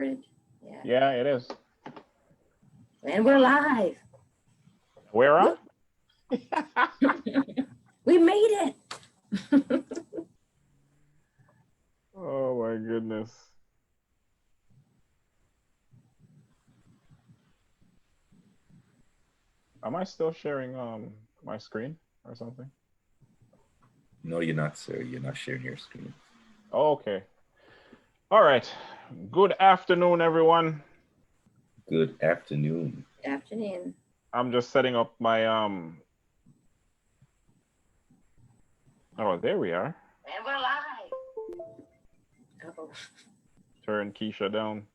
Yeah. Yeah, it is. And we're live. We're on? We made it. Oh my goodness. Am I still sharing my screen or something? No, you're not, sir. You're not sharing your screen. Oh, okay. All right. Good afternoon, everyone. Good afternoon. Good afternoon. I'm just setting up my Oh, there we are. And we're live. Uh-oh. Turn Keisha down.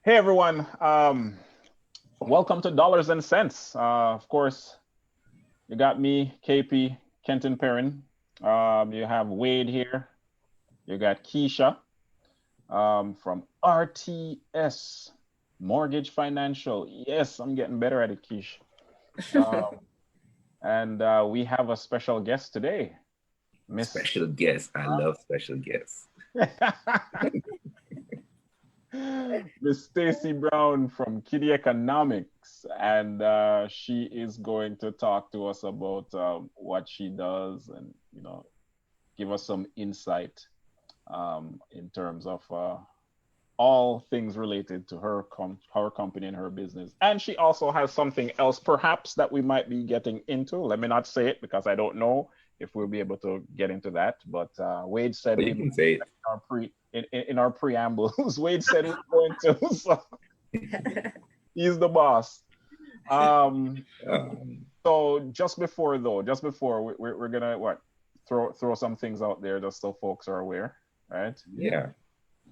Hey everyone. Welcome to Dollars and Cents. Of course, you got me, KP, Kenton Perrin. You have Wade here. You got Keisha from RTS Mortgage Financial. Yes, I'm getting better at it, Keisha. And we have a special guest today, Miss Special guest. I love special guests. Miss Stacy Brown from Kiddie Economics, and she is going to talk to us about what she does, and give us some insight in terms of all things related to her company and her business. And she also has something else, perhaps, that we might be getting into. Let me not say it because I don't know if we'll be able to get into that. But Wade said But you can say it. in our preambles. Wade said we're going to, so he's the boss. So just before we're gonna throw some things out there just so folks are aware, right? Yeah.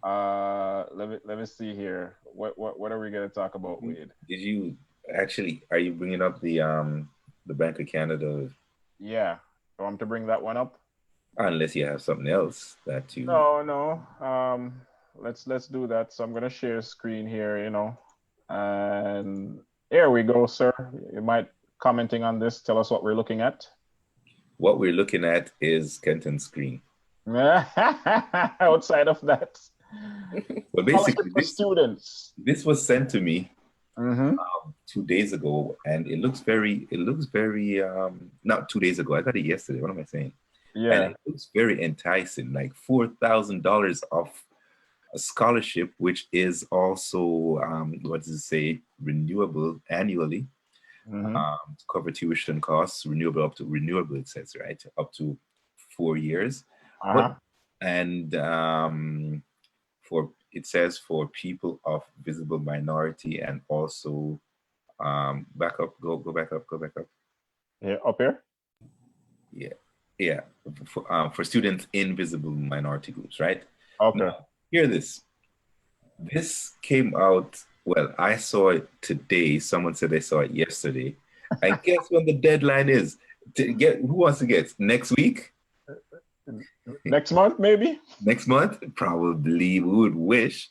Let me see here. What are we gonna talk about, Wade? Did you actually? Are you bringing up the Bank of Canada? Yeah, you want to bring that one up? Unless you have something else that you. No. Let's do that. So I'm gonna share screen here, and there we go, sir. You might commenting on this. Tell us what we're looking at. What we're looking at is Kenton's screen. Outside of that, Well, basically, this was sent to me 2 days ago, and it looks very not 2 days ago. I got it yesterday. What am I saying? Yeah. And it looks very enticing, like $4,000 off a scholarship, which is also what does it say? Renewable annually. To cover tuition costs, renewable, it says, right? Up to 4 years. But and it says for people of visible minority, and also back up, go back up. Yeah, up here. Yeah. For students in visible minority groups, right? Okay. Now, hear this. This came out. Well, I saw it today. Someone said they saw it yesterday. And guess when the deadline is? Who wants to guess? Next week? Next month, maybe? Next month? Probably. We would wish.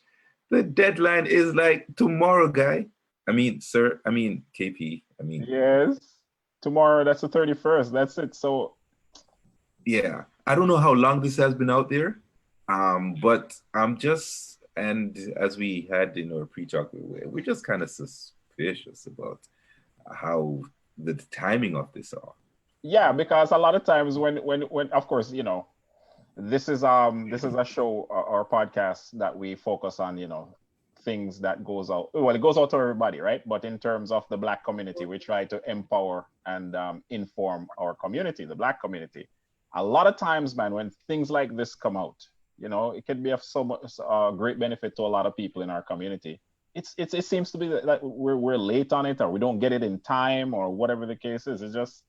The deadline is like tomorrow, guy. I mean, sir. I mean, KP. I mean. Yes. Tomorrow, that's the 31st. That's it. So. Yeah. I don't know how long this has been out there. But I'm just, and as we had in our pre-talk, we're just kind of suspicious about how the timing of this are. Yeah, because a lot of times when of course, this is a show or podcast that we focus on, things that goes out. Well, it goes out to everybody, right? But in terms of the Black community, we try to empower and inform our community, the Black community. A lot of times, man, when things like this come out, it can be of so much great benefit to a lot of people in our community. It seems to be that we're late on it, or we don't get it in time, or whatever the case is. It's just,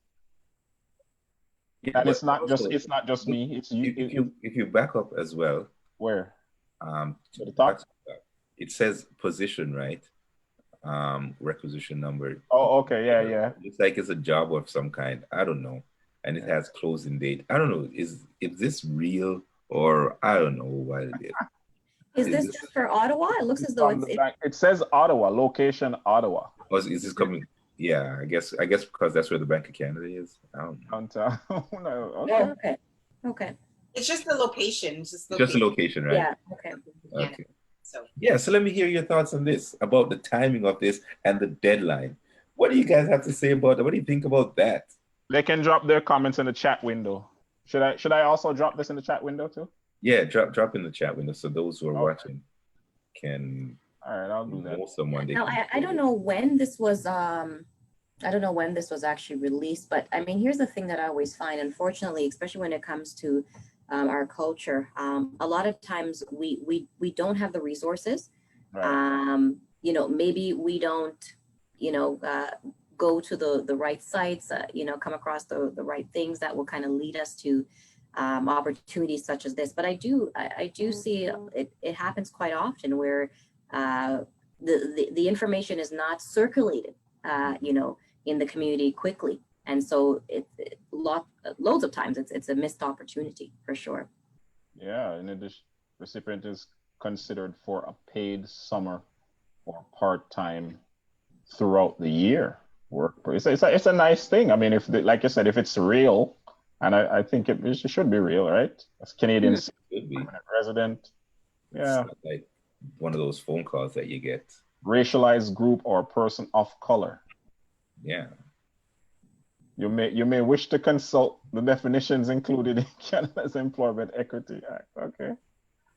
and it's not just me. It's you. If you back up as well. Where? To the top. It says position, right? Requisition number. Oh, okay, yeah. It's like it's a job of some kind. I don't know, and it has closing date. I don't know. Is this real, or I don't know what it is. Is this just for Ottawa? It looks as though it says Ottawa, location Ottawa. Oh, is this coming? Yeah, I guess because that's where the Bank of Canada is. I don't know. Okay. It's just the location. Just the location, right? Yeah. Okay. Okay. So Yeah, so let me hear your thoughts on this, about the timing of this and the deadline. What do you guys have to say about that? What do you think about that? They can drop their comments in the chat window. Should I also drop this in the chat window too? Yeah, drop in the chat window so those who are watching can All right, I'll do that. know someone. Now, I don't know when this was, I don't know when this was actually released, but I mean, here's the thing that I always find, unfortunately, especially when it comes to our culture, a lot of times we don't have the resources. Right. You know, maybe we don't, you know, go to the right sites, you know, come across the right things that will kind of lead us to opportunities such as this. But I do see it happens quite often where the information is not circulated, you know, in the community quickly. And so loads of times it's a missed opportunity for sure. Yeah, in addition, recipient is considered for a paid summer or part-time throughout the year work. It's a nice thing. I mean, if like you said, if it's real, and I think it should be real, right? As Canadians, Could be. permanent resident. Yeah. It's not like one of those phone calls that you get. Racialized group or person of color. Yeah. You may wish to consult the definitions included in Canada's Employment Equity Act. Okay.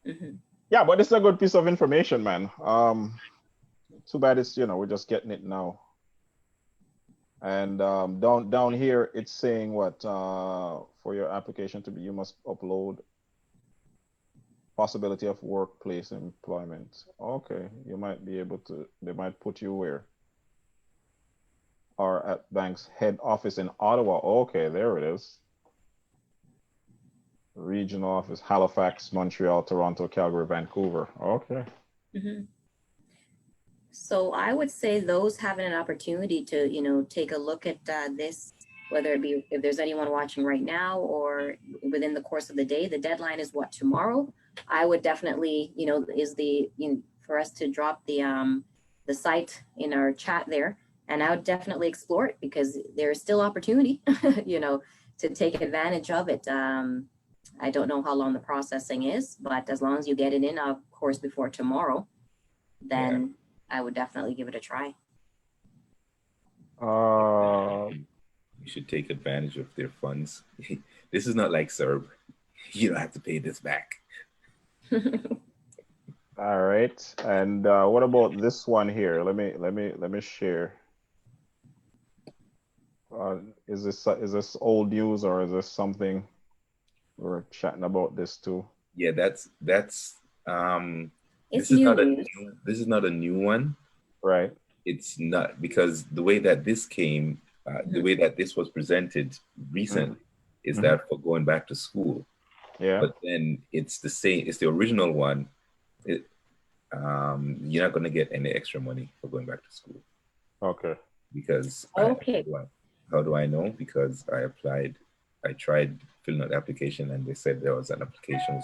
Mm-hmm. Yeah, but it's a good piece of information, man. Too bad it's, you know, we're just getting it now. And down here it's saying what for your application to be, you must upload possibility of workplace employment. Okay, you might be able to, they might put you where? Or at bank's head office in Ottawa. Okay, there it is. Regional office, Halifax, Montreal, Toronto, Calgary, Vancouver. Okay. Mm-hmm. So I would say those having an opportunity to, you know, take a look at this, whether it be if there's anyone watching right now or within the course of the day. The deadline is what, tomorrow? I would definitely, you know, for us to drop the site in our chat there, and I would definitely explore it because there is still opportunity, you know, to take advantage of it. I don't know how long the processing is, but as long as you get it in, of course, before tomorrow, then I would definitely give it a try. You should take advantage of their funds. This is not like CERB. You don't have to pay this back. All right. And what about this one here? Let me share. Is this old news or is this something we're chatting about this too? Yeah, that's It's this is not a new one. Right. It's not, because the way that this came, the way that this was presented recently is that for going back to school. Yeah. But then it's the same, it's the original one. You're not going to get any extra money for going back to school. Okay. Because okay. How do I know? Because I tried filling out the application and they said there was an application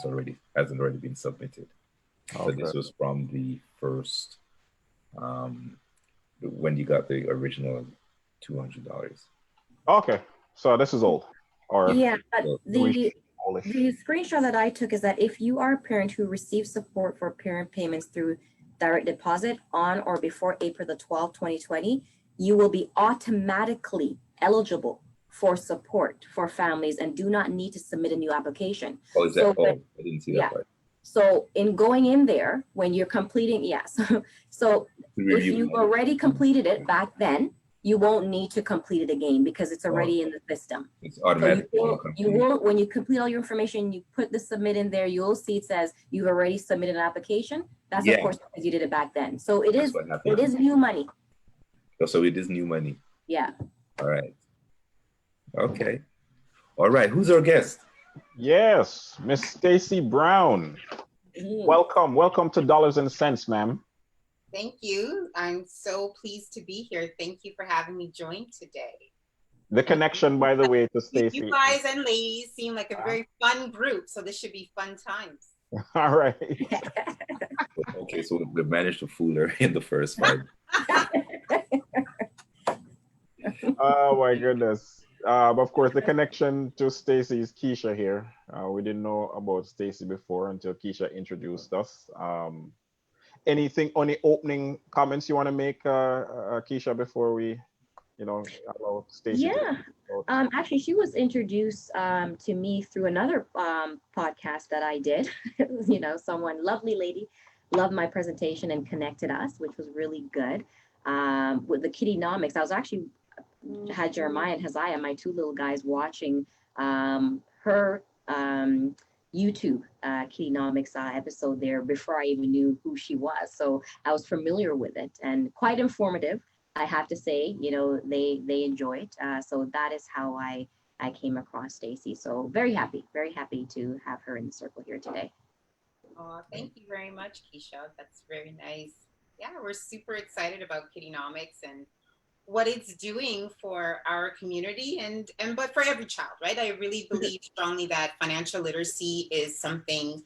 hasn't already been submitted. Okay. So this was from the first, when you got the original $200. Okay, so this is old. Or yeah, but the screenshot that I took is that if you are a parent who receives support for parent payments through direct deposit on or before April the 12th, 2020, you will be automatically eligible for support for families and do not need to submit a new application. Oh, is that? I didn't see that part. So in going in there, when you're completing, yes. So if you've already completed it back then, you won't need to complete it again because it's already in the system. It's automatic. So you will, when you complete all your information, you put the submit in there, you'll see it says you've already submitted an application. That's of course because you did it back then. So it is new money. So it is new money. Yeah. All right. Okay. All right. Who's our guest? Yes, Miss Stacy Brown. Welcome to Dollars and Cents, ma'am. Thank you. I'm so pleased to be here. Thank you for having me join today. The connection, by the way, to Stacy. You guys and ladies seem like a very fun group, so this should be fun times. All right. Okay, so we managed to fool her in the first part. Oh my goodness. Of course, the connection to Stacy is Keisha here. We didn't know about Stacy before until Keisha introduced us. Anything, any opening comments you want to make, Keisha, before we, allow Stacy to Yeah. go? Actually, she was introduced to me through another podcast that I did. Someone, lovely lady, loved my presentation and connected us, which was really good. With the Kiddenomics, I was actually had Jeremiah and Haziah, my two little guys, watching her YouTube Kiddenomics episode there before I even knew who she was. So I was familiar with it and quite informative. I have to say, they enjoy it. So that is how I came across Stacy. So very happy to have her in the circle here today. Oh, thank you very much, Keisha. That's very nice. Yeah, we're super excited about Kiddenomics and what it's doing for our community and but for every child, right? I really believe strongly that financial literacy is something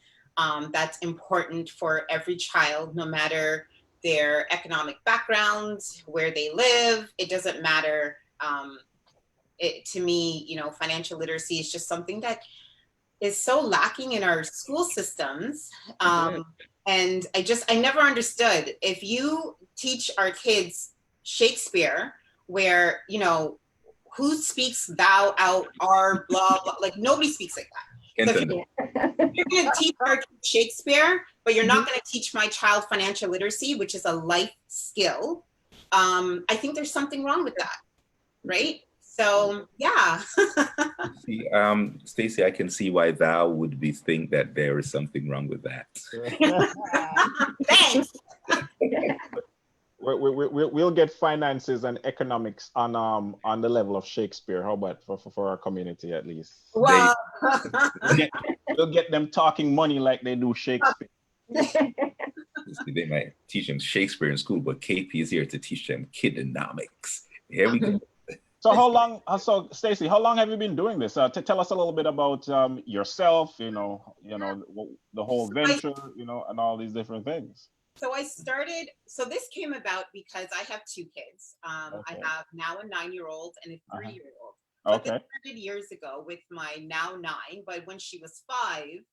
that's important for every child, no matter their economic background, where they live. It doesn't matter. To me, financial literacy is just something that is so lacking in our school systems. And I never understood, if you teach our kids Shakespeare, where, who speaks thou out, our blah, blah, like nobody speaks like that. So if you're going to teach our kids Shakespeare, but you're not going to teach my child financial literacy, which is a life skill, I think there's something wrong with that, right? So yeah. See, Stacy, I can see why thou would be think that there is something wrong with that. Thanks. We'll get finances and economics on the level of Shakespeare. How about for our community at least? Well, we'll get them talking money like they do Shakespeare. They might teach them Shakespeare in school, but KP is here to teach them Kiddenomics. Here we go. So how long? So Stacy, how long have you been doing this? Tell us a little bit about yourself. The whole venture, and all these different things. So so this came about because I have two kids. I have now a 9-year-old and a 3-year-old. But this started years ago with my now 9, but when she was 5,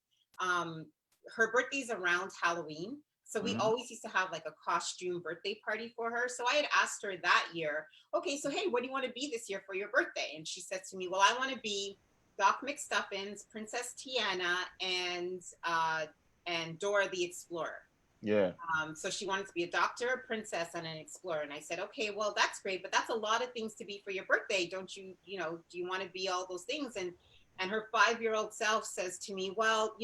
her birthday's around Halloween. So we always used to have like a costume birthday party for her. So I had asked her that year, okay, so hey, what do you want to be this year for your birthday? And she said to me, well, I want to be Doc McStuffins, Princess Tiana, and Dora the Explorer. Yeah. So she wanted to be a doctor, a princess, and an explorer. And I said, okay, well, that's great, but that's a lot of things to be for your birthday. Don't you, do you want to be all those things? And her 5-year-old self says to me, well,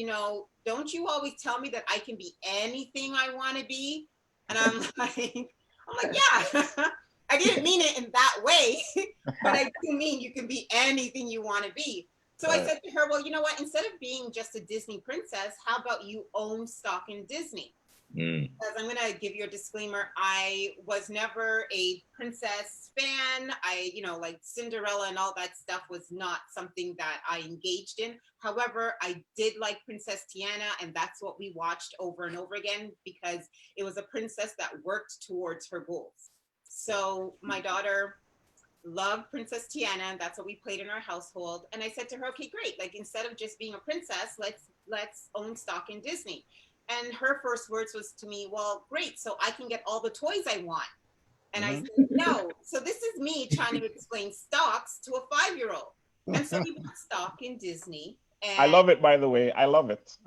don't you always tell me that I can be anything I want to be? And I'm like, yeah, I didn't mean it in that way, but I do mean you can be anything you want to be. So I said to her, well, you know what? Instead of being just a Disney princess, how about you own stock in Disney? Because I'm going to give you a disclaimer. I was never a princess fan. Like Cinderella and all that stuff was not something that I engaged in. However, I did like Princess Tiana, and that's what we watched over and over again because it was a princess that worked towards her goals. So my daughter loved Princess Tiana, and that's what we played in our household. And I said to her, okay, great. Like, instead of just being a princess, let's own stock in Disney. And her first words was to me, well, great, so I can get all the toys I want. And I said, no. So this is me trying to explain stocks to a 5-year-old. And so we bought stock in Disney. And I love it, by the way. I love it.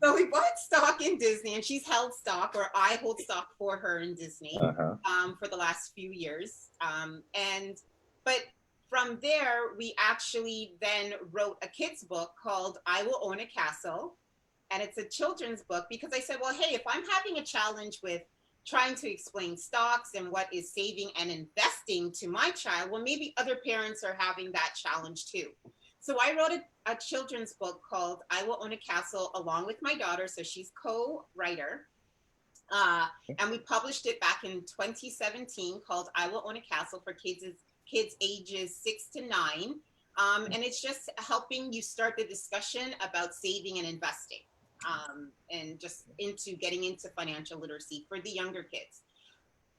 So we bought stock in Disney, and she's held stock, or I hold stock for her in Disney for the last few years. But from there, we actually then wrote a kid's book called I Will Own a Castle. And it's a children's book because I said, well, hey, if I'm having a challenge with trying to explain stocks and what is saving and investing to my child, well, maybe other parents are having that challenge too. So I wrote a children's book called I Will Own a Castle along with my daughter. So she's co-writer. And we published it back in 2017 called I Will Own a Castle for kids ages 6 to 9. And it's just helping you start the discussion about saving and investing and just getting into financial literacy for the younger kids.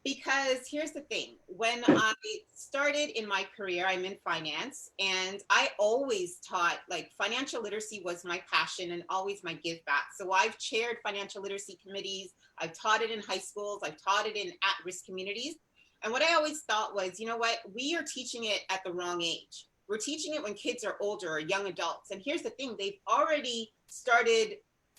Because here's the thing, when I started in my career, I'm in finance, and I always taught, like, financial literacy was my passion and always my give back. So I've chaired financial literacy committees, I've taught it in high schools, I've taught it in at-risk communities. And what I always thought was, you know what, we are teaching it at the wrong age. We're teaching it when kids are older or young adults. And here's the thing, they've already started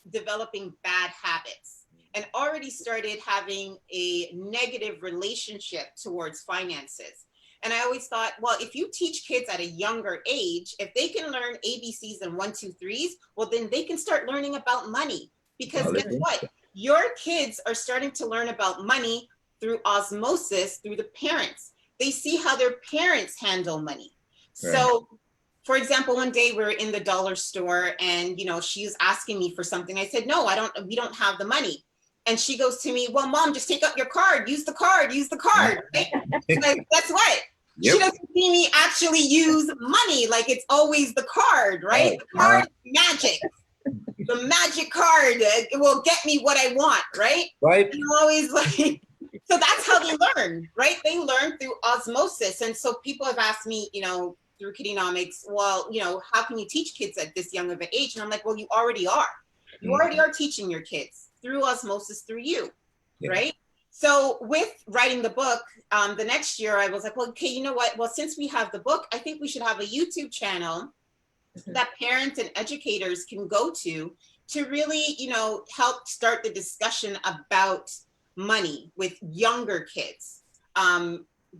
developing bad habits and already started having a negative relationship towards finances. And I always thought, well, if you teach kids at a younger age, if they can learn ABCs and 1, 2, 3s, well, then they can start learning about money. Because guess what? Your kids are starting to learn about money through osmosis, through the parents. They see how their parents handle money. Right. So, for example, one day we were in the dollar store and, you know, she was asking me for something. I said, no, we don't have the money. And she goes to me, well, Mom, just take out your card, use the card, use the card. Right? Like, guess what? Yep. She doesn't see me actually use money. Like, it's always the card, right? The card is magic. The magic card, it will get me what I want, right? Right. And I'm always like, so that's how they learn, right? They learn through osmosis. And so people have asked me, you know, through Kiddienomics, well, you know, how can you teach kids at this young of an age? And I'm like, well, you already are. You already are teaching your kids through osmosis, through you, right? So with writing the book, the next year I was like, well, okay, you know what? Well, since we have the book, I think we should have a YouTube channel that parents and educators can go to really, you know, help start the discussion about money with younger kids,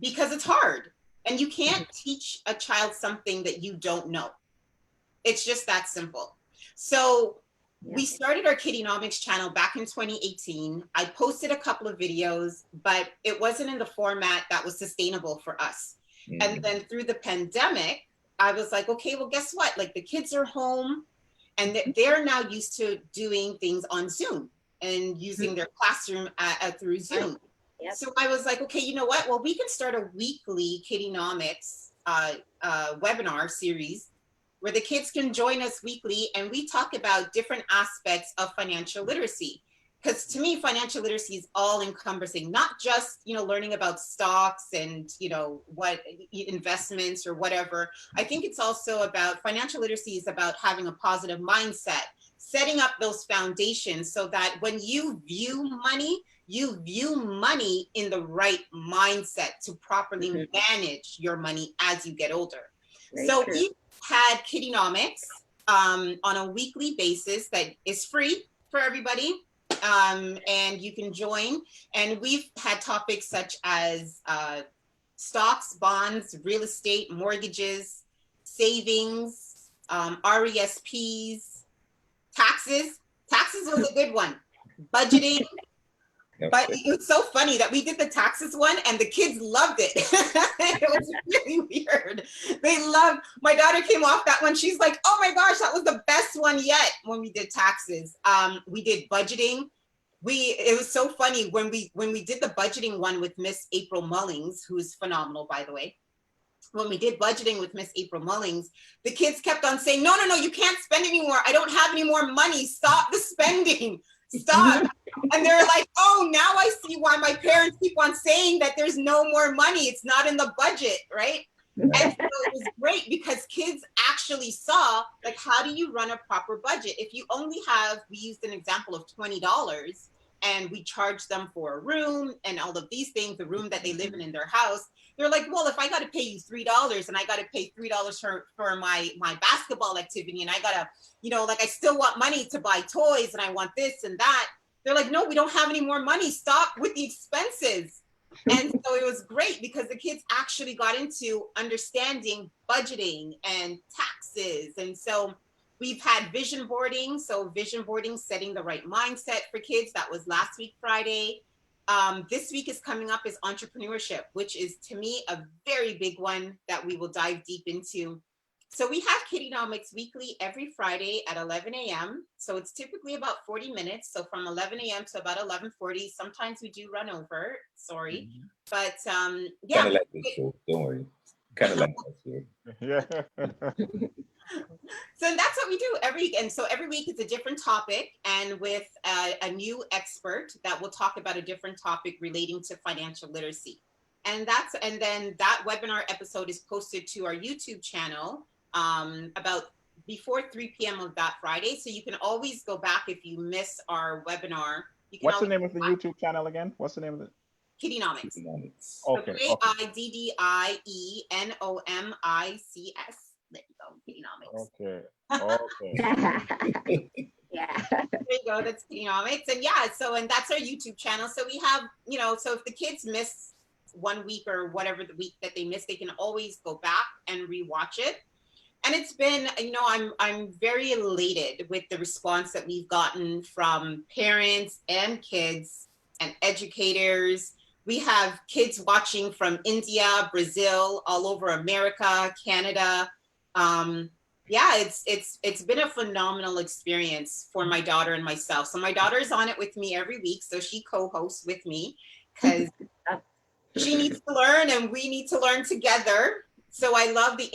because it's hard and you can't teach a child something that you don't know. It's just that simple. So we started our Kiddienomics channel back in 2018. I posted a couple of videos, but it wasn't in the format that was sustainable for us. And then through the pandemic, I was like, okay, well, guess what? Like, the kids are home and they're now used to doing things on Zoom and using their classroom through Zoom. Yep. So I was like, okay, you know what? Well, we can start a weekly Kiddienomics webinar series where the kids can join us weekly and we talk about different aspects of financial literacy. Because to me, financial literacy is all encompassing, not just, you know, learning about stocks and, you know, what investments or whatever. I think it's also about, financial literacy is about having a positive mindset, setting up those foundations so that when you view money in the right mindset to properly manage your money as you get older. So we had Kiddienomics on a weekly basis that is free for everybody. And you can join. And we've had topics such as stocks, bonds, real estate, mortgages, savings, RESPs, taxes. Taxes was a good one. Budgeting. But it was so funny that we did the taxes one and the kids loved it. It was really weird. They loved, my daughter came off that one. She's like, oh my gosh, that was the best one yet when we did taxes. We did budgeting. It was so funny when we did the budgeting one with Miss April Mullings, who's phenomenal, by the way. When we did budgeting with Miss April Mullings, the kids kept on saying, no, you can't spend anymore. I don't have any more money. Stop the spending. Stop. And they're like, oh, now I see why my parents keep on saying that there's no more money. It's not in the budget, right? And so it was great because kids actually saw, like, how do you run a proper budget? If you only have, we used an example of $20 and we charge them for a room and all of these things, the room that they live in their house. They're like, well, if I got to pay you $3 and I got to pay $3 for my basketball activity and I got to, you know, like, I still want money to buy toys and I want this and that. They're like, no, we don't have any more money. Stop with the expenses. And so it was great because the kids actually got into understanding budgeting and taxes. And so we've had vision boarding. So vision boarding, setting the right mindset for kids. That was last week, Friday. This week is coming up is entrepreneurship, which is, to me, a very big one that we will dive deep into. So we have Kiddienomics weekly every Friday at 11 a.m. So it's typically about 40 minutes. So from 11 a.m. to about 11:40. Sometimes we do run over. Sorry. But yeah. Kind of like this show. Don't worry. Kind of like this show. Yeah. So that's what we do every week. And so every week it's a different topic and with a new expert that will talk about a different topic relating to financial literacy. And then that webinar episode is posted to our YouTube channel about before 3 p.m. of that Friday. So you can always go back if you miss our webinar. You can What's the always name of the YouTube channel again? What's the name of it? Kiddienomics. Kiddienomics. Okay. So Kiddienomics. There you go, Kiddienomics. Okay. Yeah. There you go, that's Kiddienomics. And yeah, so, and that's our YouTube channel. So we have, you know, so if the kids miss 1 week or whatever the week that they miss, they can always go back and rewatch it. And it's been, you know, I'm very elated with the response that we've gotten from parents and kids and educators. We have kids watching from India, Brazil, all over America, Canada. Yeah, it's been a phenomenal experience for my daughter and myself. So my daughter's on it with me every week. So she co-hosts with me because she needs to learn and we need to learn together. So I love the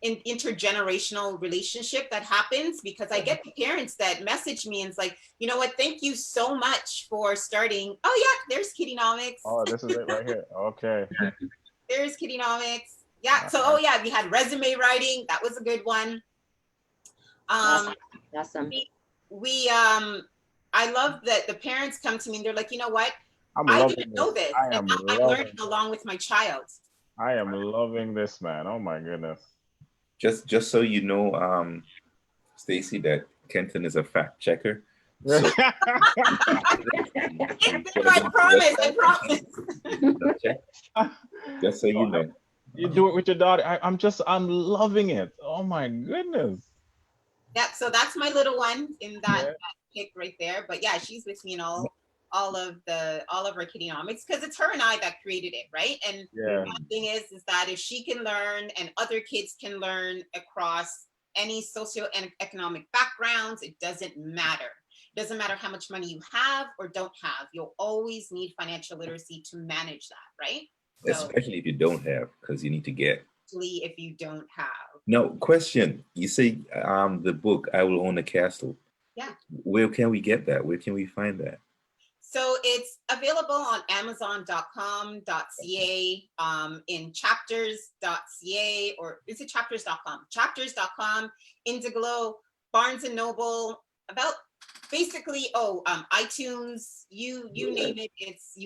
intergenerational relationship that happens because I get the parents that message me and it's like, you know what, thank you so much for starting. Oh yeah, there's Kiddienomics. Oh, this is it right here. Okay. There's Kiddienomics. Yeah, so oh yeah, we had resume writing. That was a good one. Awesome. I love that the parents come to me and they're like, you know what? I didn't know this. And I'm learning along with my child. I am loving this, man. Oh my goodness. Just so you know, Stacy, that Kenton is a fact checker. So, I promise. Just so you know. You do it with your daughter. I'm loving it. Oh my goodness. Yeah, so that's my little one in that pic right there. But yeah, she's with me in all of our Kiddienomics because it's her and I that created it, right? And the thing is that if she can learn and other kids can learn across any socioeconomic backgrounds, it doesn't matter. It doesn't matter how much money you have or don't have. You'll always need financial literacy to manage that, right? So, especially if you don't have, because you need to get. Especially if you don't have. No, question. You say the book, I Will Own a Castle. Yeah. Where can we get that? Where can we find that? So it's available on amazon.com.ca, in chapters.ca, or is it chapters.com? Chapters.com, Indiglo, Barnes and Noble, about basically, iTunes, you name it, it's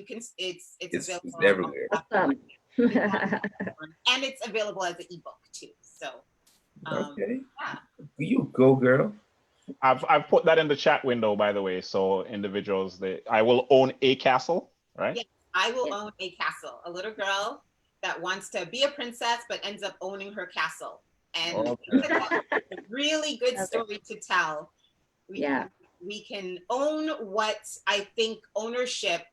available. It's everywhere. And it's available as an ebook too. So okay. Yeah. You go, girl. I've put that in the chat window, by the way, so individuals, I will own a castle, right? Yes, I will own a castle. A little girl that wants to be a princess but ends up owning her castle, and it's a really good story to tell. We can own what I think ownership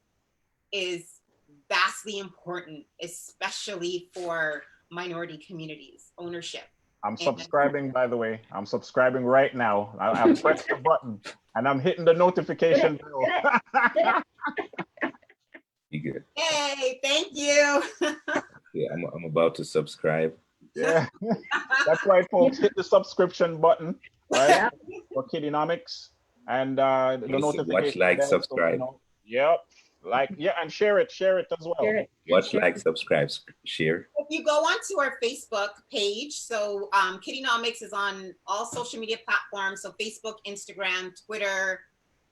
is vastly important, especially for minority communities. Ownership. I'm subscribing, by the way. I'm subscribing right now. I've pressed the button and I'm hitting the notification bell. You good? Hey, thank you. Yeah, I'm about to subscribe. Yeah, that's right, folks. Hit the subscription button, right? For Kiddienomics and the notification. Watch, like, subscribe. Yep. Like, and share it as well. Watch, like, subscribe, share. If you go onto our Facebook page, so Kiddienomics is on all social media platforms, so Facebook, Instagram, Twitter.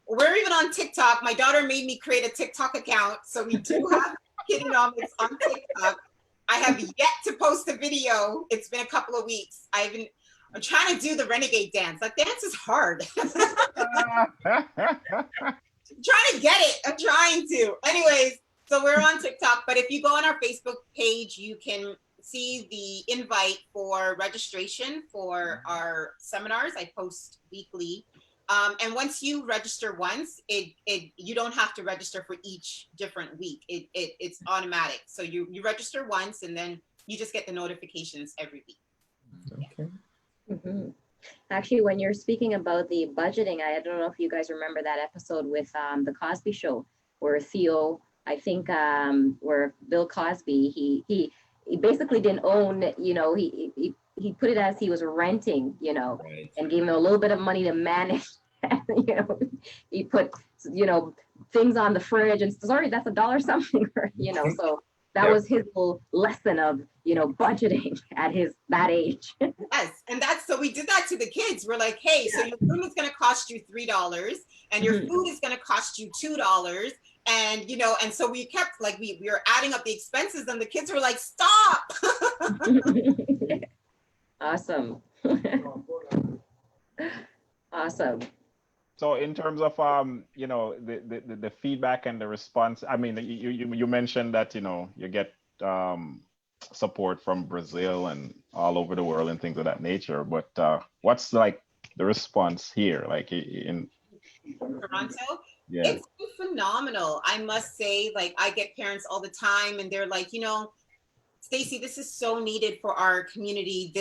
We're even on TikTok. My daughter made me create a TikTok account, so we do have Kiddienomics on TikTok. I have yet to post a video. It's been a couple of weeks. I'm trying to do the renegade dance. That dance is hard. I'm trying to get it. I'm trying to. Anyways, so we're on TikTok, but if you go on our Facebook page, you can see the invite for registration for our seminars. I post weekly. And once you register once, you don't have to register for each different week. It's automatic. So you register once and then you just get the notifications every week. Okay. Mm-hmm. Actually, when you're speaking about the budgeting, I don't know if you guys remember that episode with the Cosby Show, where Theo, I think, where Bill Cosby, he basically didn't own, he he put it as he was renting, Right. and gave him a little bit of money to manage. He put, things on the fridge and sorry, that's $1 something, so that Yep. was his little lesson of, budgeting at that age. Yes, and so we did that to the kids. We're like, hey, so your room is going to cost you $3, and your food is going to cost you $2, and and so we kept like we were adding up the expenses, and the kids were like, stop. Awesome. Awesome. So in terms of the feedback and the response, I mean, you mentioned that you get support from Brazil and all over the world and things of that nature, but what's like the response here, like in Toronto? Yeah. It's been phenomenal, I must say. Like, I get parents all the time, and they're like, Stacy, this is so needed for our community.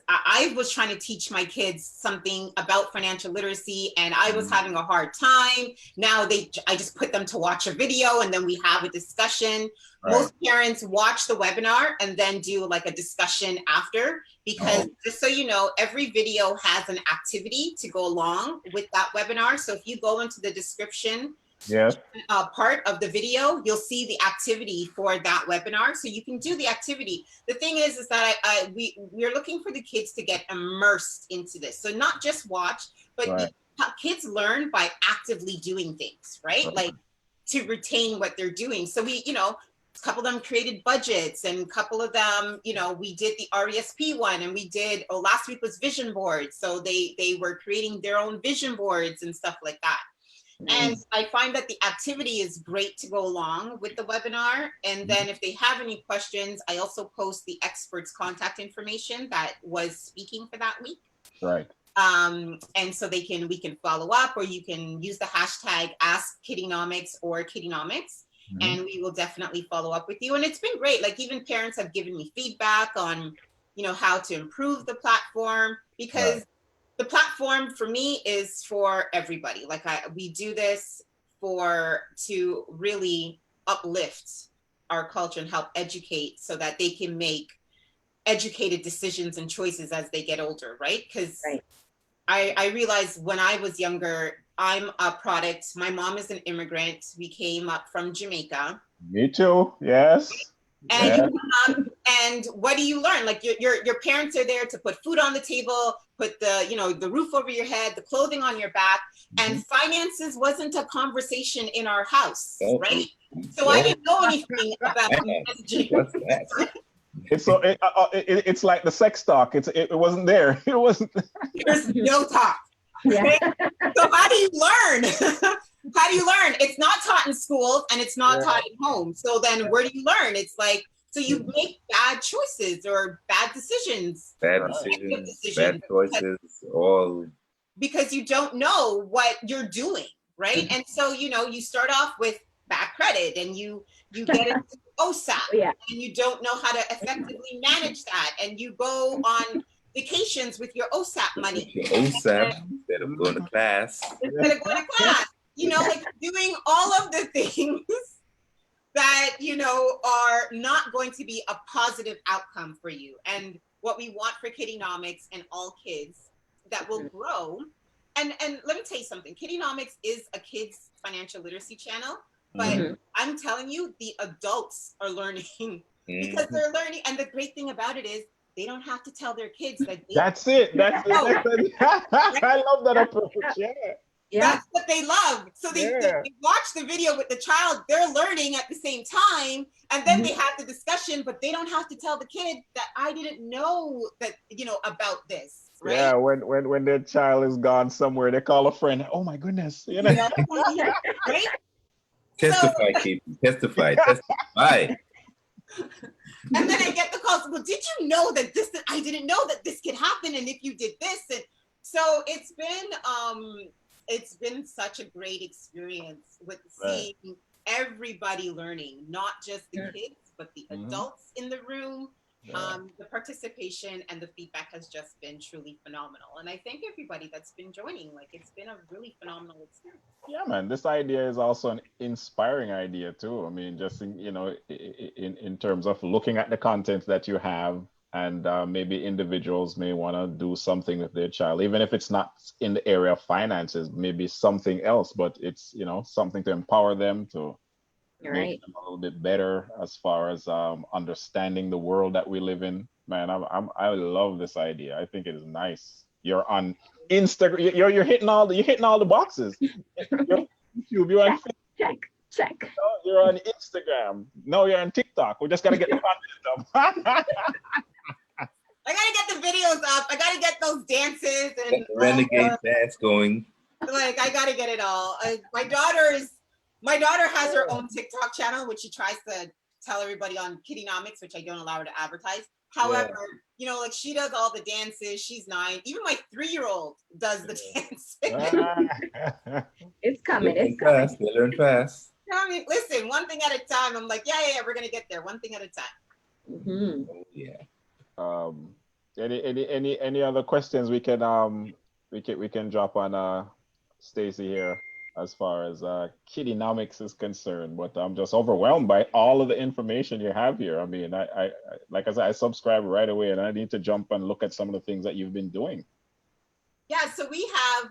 I was trying to teach my kids something about financial literacy, and I was having a hard time. Now I just put them to watch a video, and then we have a discussion. Right. Most parents watch the webinar and then do like a discussion after, because just so you know, every video has an activity to go along with that webinar. So if you go into the description, Yes. Part of the video, you'll see the activity for that webinar, so you can do the activity. The thing is that we're looking for the kids to get immersed into this, so not just watch, but Right. Kids learn by actively doing things, right? Like, to retain what they're doing. So we, a couple of them created budgets, and a couple of them, we did the RESP one, and we did, last week was vision boards, so they were creating their own vision boards and stuff like that. And I find that the activity is great to go along with the webinar. And then if they have any questions, I also post the experts' contact information that was speaking for that week. Right. And so we can follow up, or you can use the hashtag #AskKiddienomics or Kiddienomics, and we will definitely follow up with you. And it's been great. Like, even parents have given me feedback on, how to improve the platform, because the platform for me is for everybody. Like, we do this to really uplift our culture and help educate, so that they can make educated decisions and choices as they get older, right? Because I realized when I was younger, I'm a product. My mom is an immigrant. We came up from Jamaica. Me too. Yes. And you come up, and what do you learn? Like, your parents are there to put food on the table, put the roof over your head, the clothing on your back, and finances wasn't a conversation in our house, right? So I didn't know anything about messaging. What's that? It's like the sex talk. It wasn't there. It wasn't. There's no talk. Yeah. So how do you learn? How do you learn? It's not taught in schools, and it's not taught at home. So then where do you learn? It's like, so you make bad choices or bad decisions. Bad decisions, bad choices, all. Because you don't know what you're doing, right? And so, you start off with bad credit, and you get into OSAP, and you don't know how to effectively manage that. And you go on vacations with your OSAP money. Your OSAP instead of going to class. Like, doing all of the things that, are not going to be a positive outcome for you. And what we want for Kiddienomics and all kids that will grow. And let me tell you something, Kiddienomics is a kids' financial literacy channel, but I'm telling you, the adults are learning because they're learning. And the great thing about it is, they don't have to tell their kids that. That's it. I love that approach. That's what they love. So they watch the video with the child, they're learning at the same time, and then they have the discussion, but they don't have to tell the kid that I didn't know that, about this, right? Yeah, when their child is gone somewhere, they call a friend. Oh my goodness. Right? Testify, Katie. Testify. And then I get the calls. Well, did you know that I didn't know that this could happen, and if you did this, and so it's been such a great experience with seeing everybody learning, not just the kids, but the adults in the room. The participation and the feedback has just been truly phenomenal. And I thank everybody that's been joining. Like, it's been a really phenomenal experience. Yeah, man, this idea is also an inspiring idea too. I mean, just in terms of looking at the content that you have, and maybe individuals may want to do something with their child, even if it's not in the area of finances, maybe something else, but it's, something to empower them, to make Right. them a little bit better as far as understanding the world that we live in. Man, I love this idea. I think it is nice. You're on Instagram. You're hitting all the boxes. You're on YouTube. You're on Check, check. You're on Instagram. No, you're on TikTok. We just gotta get the content up. I gotta get the videos up. I gotta get those dances and Get the renegade dance going. like I gotta get it all. My daughter has her own TikTok channel, which she tries to tell everybody on Kiddienomics, which I don't allow her to advertise. However, like she does all the dances. She's 9. Even my 3-year-old does the dances. It's coming. They learn fast. They learn fast. I mean, listen, one thing at a time. I'm like, yeah, we're gonna get there. One thing at a time. Mm-hmm. Oh, yeah. Any other questions we can drop on Stacy here as far as Kiddienomics is concerned? But I'm just overwhelmed by all of the information you have here. I mean, I like I said, I subscribe right away, and I need to jump and look at some of the things that you've been doing. Yeah, so we have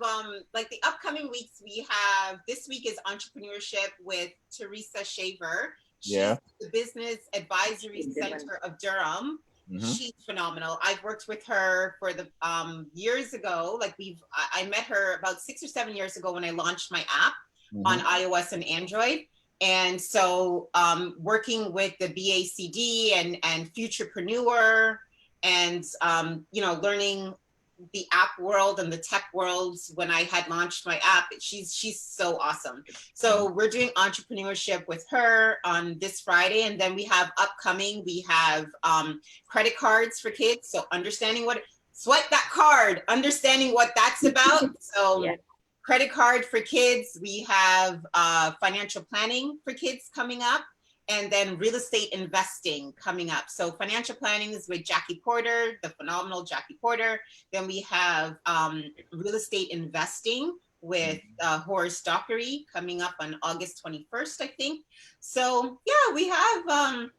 like the upcoming weeks. We have this week is entrepreneurship with Teresa Shaver. She's the Business Advisory Center of Durham. Mm-hmm. She's phenomenal. I've worked with her for the years ago. Like I met her about 6 or 7 years ago when I launched my app on iOS and Android. And so working with the BACD and Futurepreneur and learning the app world and the tech worlds when I had launched my app. She's so awesome. So we're doing entrepreneurship with her on this Friday. And then we have credit cards for kids. So understanding swipe that card, understanding what that's about. So credit card for kids. We have financial planning for kids coming up. And then real estate investing coming up. So financial planning is with Jackie Porter, the phenomenal Jackie Porter. Then we have real estate investing with Horace Dockery coming up on August 21st, I think. So yeah, we have,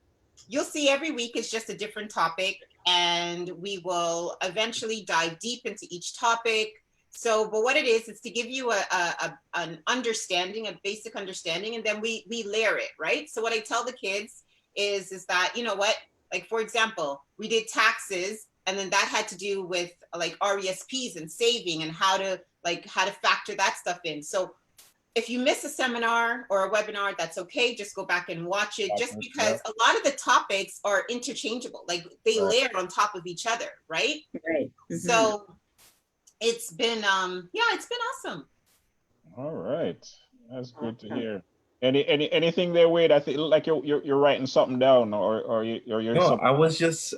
you'll see every week is just a different topic, and we will eventually dive deep into each topic. So, but what it is to give you an understanding, a basic understanding, and then we layer it, right? So what I tell the kids is that, you know what, like, for example, we did taxes, and then that had to do with like RESPs and saving and how to factor that stuff in. So if you miss a seminar or a webinar, that's okay. Just go back and watch it, just because a lot of the topics are interchangeable. Like they layer on top of each other, right? Right. Mm-hmm. So it's been awesome. All right, that's good to hear. Anything there, Wade? I think like you're writing something down, or you're no. something. I was just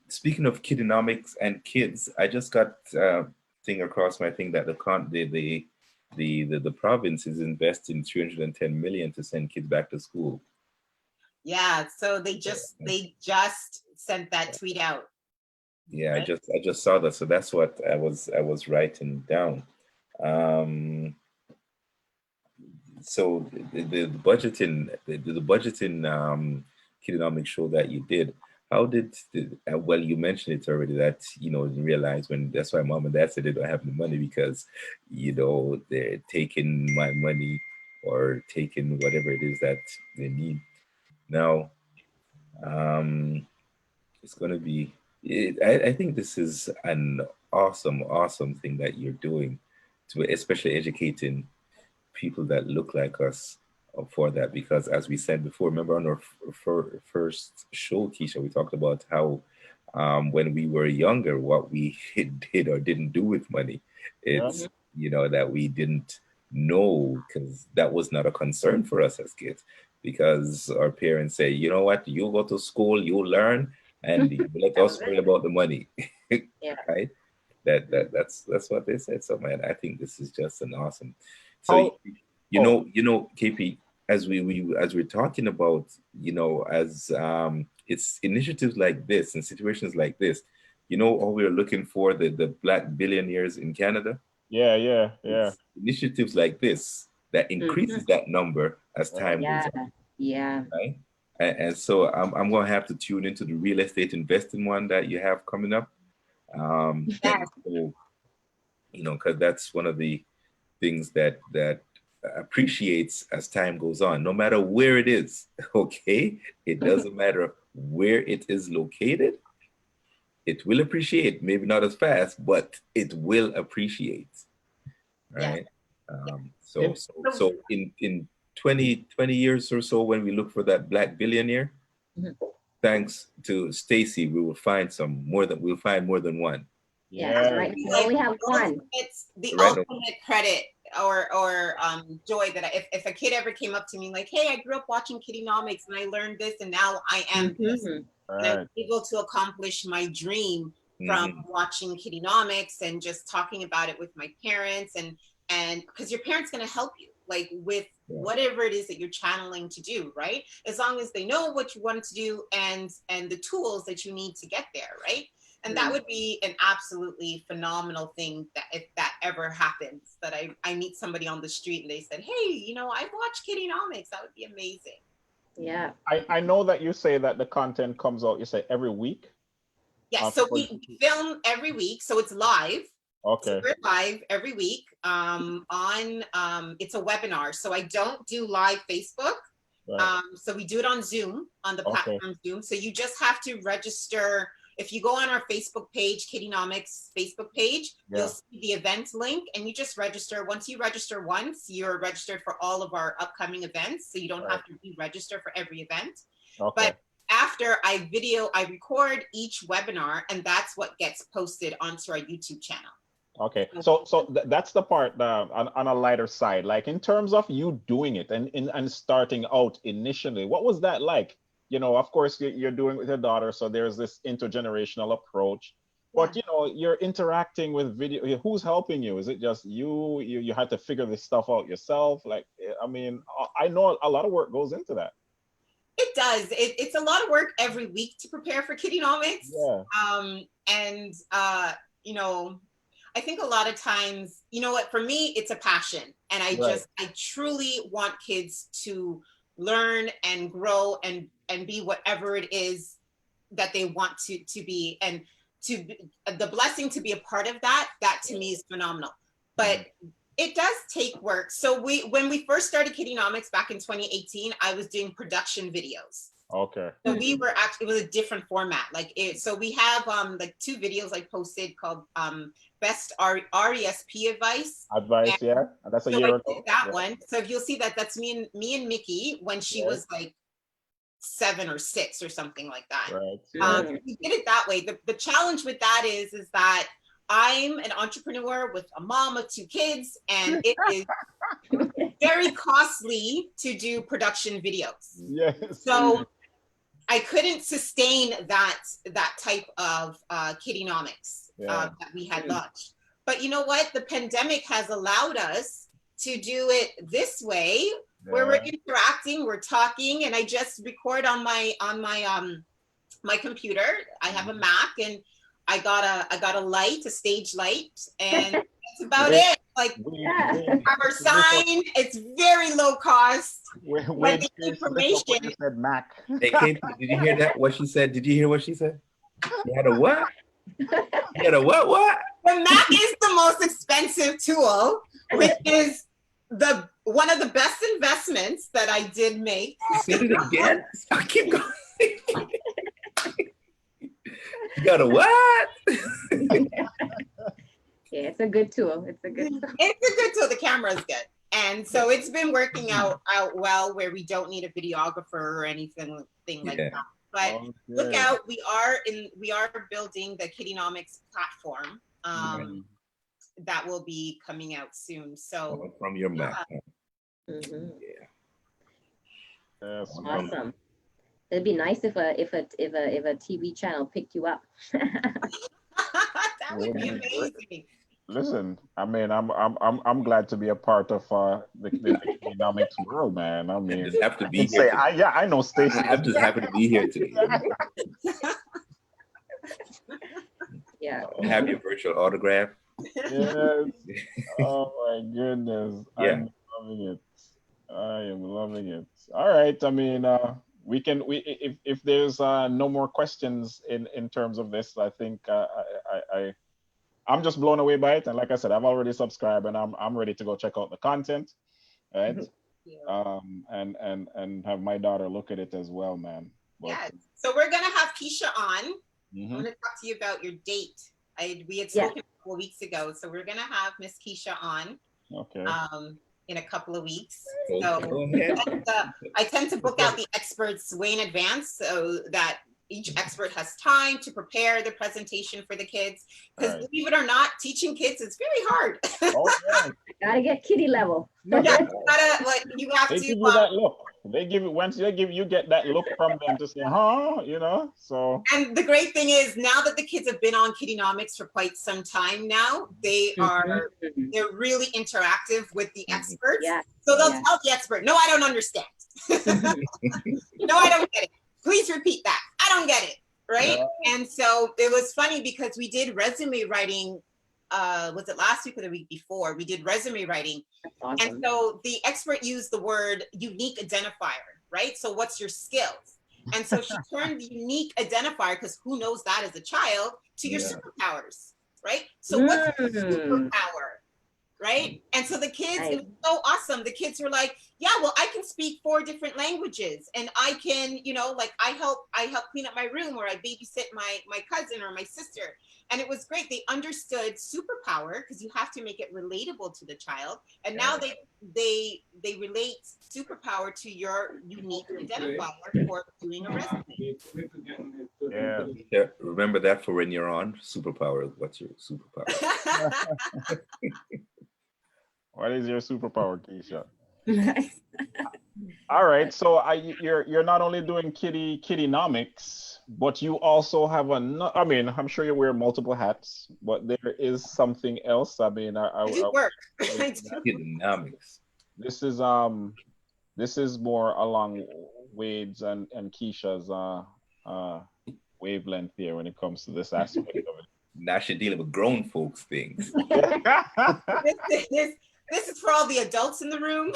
speaking of Kiddienomics and kids. I just got thing across my thing that the province is investing 310 million to send kids back to school. Yeah, so they just sent that tweet out. Yeah, right? I just saw that, so that's what I was writing down. So the budgeting Kiddienomics show that you did, how did well, you mentioned it already that you realize when that's why mom and dad said they don't have the money because they're taking my money or taking whatever it is that they need. Now it's going to be I think this is an awesome thing that you're doing, to especially educating people that look like us for that, because as we said before, remember on our first show, Keisha, we talked about how when we were younger, what we did or didn't do with money, it's that we didn't know, because that was not a concern for us as kids, because our parents say, you know what, you go to school, you learn, and you let us worry about the money. Right? That's what they said. So man, I think this is just an awesome. So KP, as we're talking about, as it's initiatives like this and situations like this, all we're looking for, the black billionaires in Canada. Yeah. It's initiatives like this that increases that number as time goes on. Yeah. Right? And so I'm going to have to tune into the real estate investing one that you have coming up. Yes. So, you know, because that's one of the things that appreciates as time goes on, no matter where it is. Okay, it doesn't matter where it is located. It will appreciate, maybe not as fast, but it will appreciate, right? So in 20 years or so, when we look for that black billionaire, thanks to Stacy, we'll find more than one. Yeah, right. We only have one. It's the Right. ultimate credit or joy that if a kid ever came up to me like, hey, I grew up watching Kiddienomics and I learned this and now I am this. And I was able to accomplish my dream from watching Kiddienomics and just talking about it with my parents and because your parents going to help you like with whatever it is that you're channeling to do, right? As long as they know what you want to do and the tools that you need to get there, right? And that would be an absolutely phenomenal thing that if that ever happens, that I meet somebody on the street and they said, hey, you know, I watched Kiddienomics. That would be amazing. Yeah. I know that you say that the content comes out, you say every week? Yes, so we film every week, so it's live. Okay. So we're live every week on it's a webinar. So I don't do live Facebook. Right. So we do it on Zoom, on the platform Zoom. So you just have to register. If you go on our Facebook page, Kiddienomics Facebook page, you'll see the event link and you just register. Once you register once, you're registered for all of our upcoming events. So you don't have to re-register for every event. But after I record each webinar and that's what gets posted onto our YouTube channel. Okay, so that's the part on a lighter side. Like in terms of you doing it and starting out initially, what was that like? You know, of course, you're doing it with your daughter, so there's this intergenerational approach. But you know, you're interacting with video. Who's helping you? Is it just you had to figure this stuff out yourself? Like, I mean, I know a lot of work goes into that. It does. It's a lot of work every week to prepare for Kiddienomics. Yeah. You know, I think a lot of times, you know what, for me, it's a passion. And I truly want kids to learn and grow and be whatever it is that they want to be. And to be, the blessing to be a part of that to me is phenomenal. But it does take work. So when we first started Kiddienomics back in 2018, I was doing production videos. Okay. So we were actually, it was a different format. Like so we have like 2 videos I posted called best RESP advice. And that's a year ago. That one. So if you'll see that's me and Mickey when she was like 7 or 6 or something like that. Right. We did it that way. The challenge with that is that I'm an entrepreneur with a mom of 2 kids, and it is very costly to do production videos. Yes. So I couldn't sustain that type of Kiddienomics that we had launched. But you know what? The pandemic has allowed us to do it this way, where we're interacting, we're talking, and I just record on my my computer. I have a Mac, and I got a light, a stage light, and that's about it. Like our sign, it's very low cost. With the information. Said Mac. Hey, Katie, did you hear that? What she said? Did you hear what she said? You had a what? You had a what? What? The Mac is the most expensive tool, which is one of the best investments that I did make. Say it again. I keep going. You got a what? Yeah, it's a good tool. It's a good tool. The camera is good. And so it's been working out well where we don't need a videographer or anything like that. But look out, we are building the Kiddienomics platform that will be coming out soon. So from your Mac. That's awesome. It'd be nice if a TV channel picked you up. That would be amazing. Listen, I mean, I'm glad to be a part of the Kiddienomics world, man. I mean, I just have to be here. I know Stacy. I just happen to be here today. Yeah. Have your virtual autograph. Yes. Oh my goodness. Yeah. I'm loving it. I am loving it. All right. I mean, we can if there's no more questions in terms of this, I think I'm just blown away by it. And like I said, I've already subscribed and I'm ready to go check out the content, right? And have my daughter look at it as well, man. But, yeah. So we're gonna have Keisha on. mm-hmm. I'm gonna talk to you about your date. We had Yeah. spoken a couple of weeks ago, so we're gonna have Miss Keisha on. Okay. In a couple of weeks. Go So ahead. I tend to book out the experts way in advance so that each expert has time to prepare the presentation for the kids. Because Right. believe it or not, teaching kids is very hard. Oh, yeah. Gotta get kitty level. Yeah, you gotta, like, you have They to. give you that look. They give you once they give you get that look from them to say, huh? You know. So. And the great thing is now that the kids have been on Kiddienomics for quite some time now, they're really interactive with the experts. Yeah. So they'll tell the expert, no, I don't understand. No, I don't get it. Please repeat that. I don't get it. Right. Yeah. And so it was funny because we did resume writing. Was it last week or the week before? We did resume writing. Awesome. And so the expert used the word unique identifier, right? So what's your skills? And so she turned the unique identifier, because who knows that as a child, to your superpowers, right? So what's your superpower? Right? And so the kids, it was so awesome. The kids were like, yeah, well, I can speak 4 different languages and I can, you know, like I help clean up my room, or I babysit my cousin or my sister. And it was great. They understood superpower because you have to make it relatable to the child. And now they relate superpower to your unique identifier for doing a resume. Yeah. Remember that for when you're on superpower. What's your superpower? What is your superpower, Keisha? All right, so you're not only doing Kiddienomics, but you also have I mean, I'm sure you wear multiple hats, but there is something else. I mean, I do work. Kiddienomics. This is more along Wade's and Keisha's wavelength here when it comes to this aspect of it. Now she's dealing with grown folks things. This is for all the adults in the room.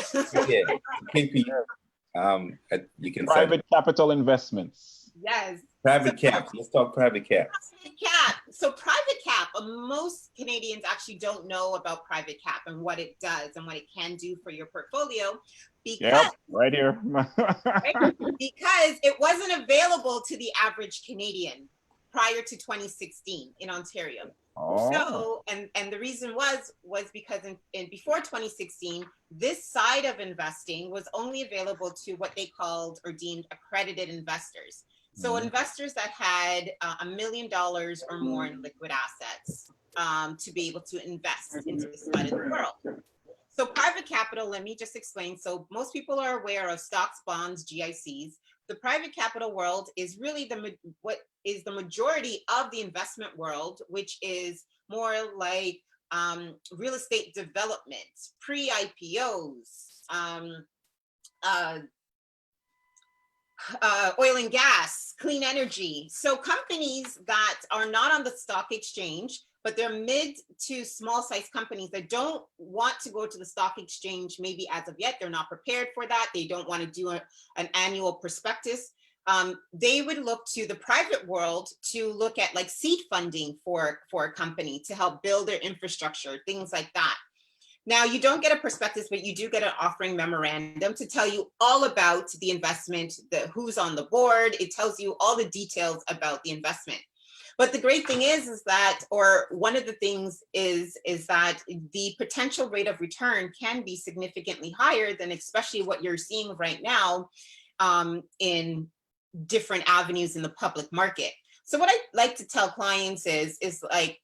You can private capital investments. Yes. Private caps. Let's talk private caps. Private cap. So private cap, most Canadians actually don't know about private cap and what it does and what it can do for your portfolio. Because, right here. Because it wasn't available to the average Canadian prior to 2016 in Ontario. Oh. So, and the reason was because in before 2016, this side of investing was only available to what they called or deemed accredited investors. So investors that had $1 million or more in liquid assets to be able to invest into this side of the world. So private capital, let me just explain. So most people are aware of stocks, bonds, GICs. The private capital world is really what is the majority of the investment world, which is more like real estate development, pre-IPOs, oil and gas, clean energy. So companies that are not on the stock exchange, but they're mid to small size companies that don't want to go to the stock exchange, maybe as of yet, they're not prepared for that. They don't want to do an annual prospectus. They would look to the private world to look at like seed funding for a company to help build their infrastructure, things like that. Now, you don't get a prospectus, but you do get an offering memorandum to tell you all about the investment, who's on the board. It tells you all the details about the investment. But the great thing is that, or one of the things is that the potential rate of return can be significantly higher than especially what you're seeing right now in different avenues in the public market. So what I like to tell clients is like,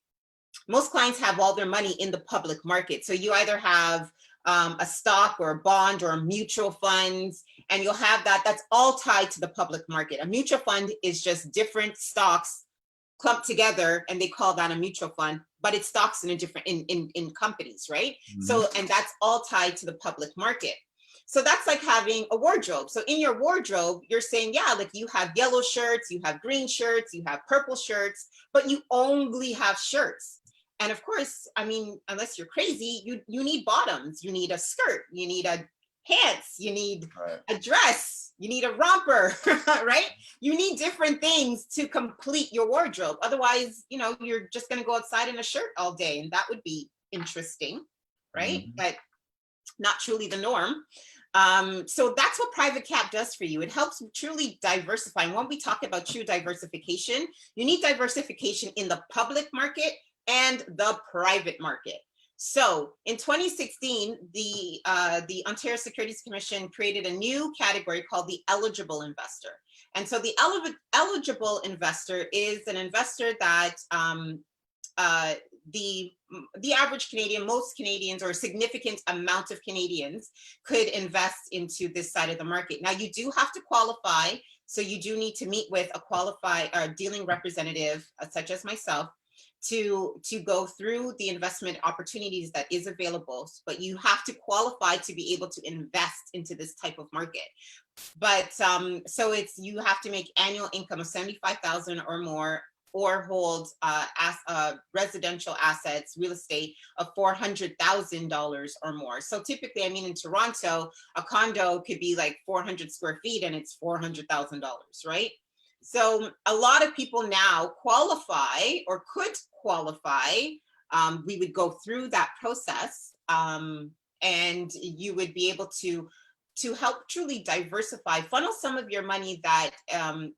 most clients have all their money in the public market. So you either have a stock or a bond or a mutual funds, and you'll have that's all tied to the public market. A mutual fund is just different stocks clumped together, and they call that a mutual fund, but it's stocks in a different in companies, right? So, and that's all tied to the public market. So that's like having a wardrobe. So in your wardrobe, you're saying, yeah, like you have yellow shirts, you have green shirts, you have purple shirts, but you only have shirts. And of course, I mean, unless you're crazy, you need bottoms, you need a skirt, you need a pants, you need Right. a dress, you need a romper, right? You need different things to complete your wardrobe. Otherwise, you know, you're just going to go outside in a shirt all day, and that would be interesting, right? Mhm. But not truly the norm. So that's what private cap does for you. It helps truly diversify. And when we talk about true diversification, you need diversification in the public market and the private market. So in 2016, the Ontario Securities Commission created a new category called the eligible investor. And so the eligible investor is an investor that the average Canadian, most Canadians, or a significant amount of Canadians could invest into this side of the market. Now, you do have to qualify. So you do need to meet with a qualified dealing representative, such as myself, to go through the investment opportunities that is available. But you have to qualify to be able to invest into this type of market. But so you have to make annual income of 75,000 or more, or hold residential assets, real estate of $400,000 or more. So typically, I mean, in Toronto, a condo could be like 400 square feet and it's $400,000, right? So a lot of people now qualify or could qualify. We would go through that process, and you would be able to help truly diversify, funnel some of your money that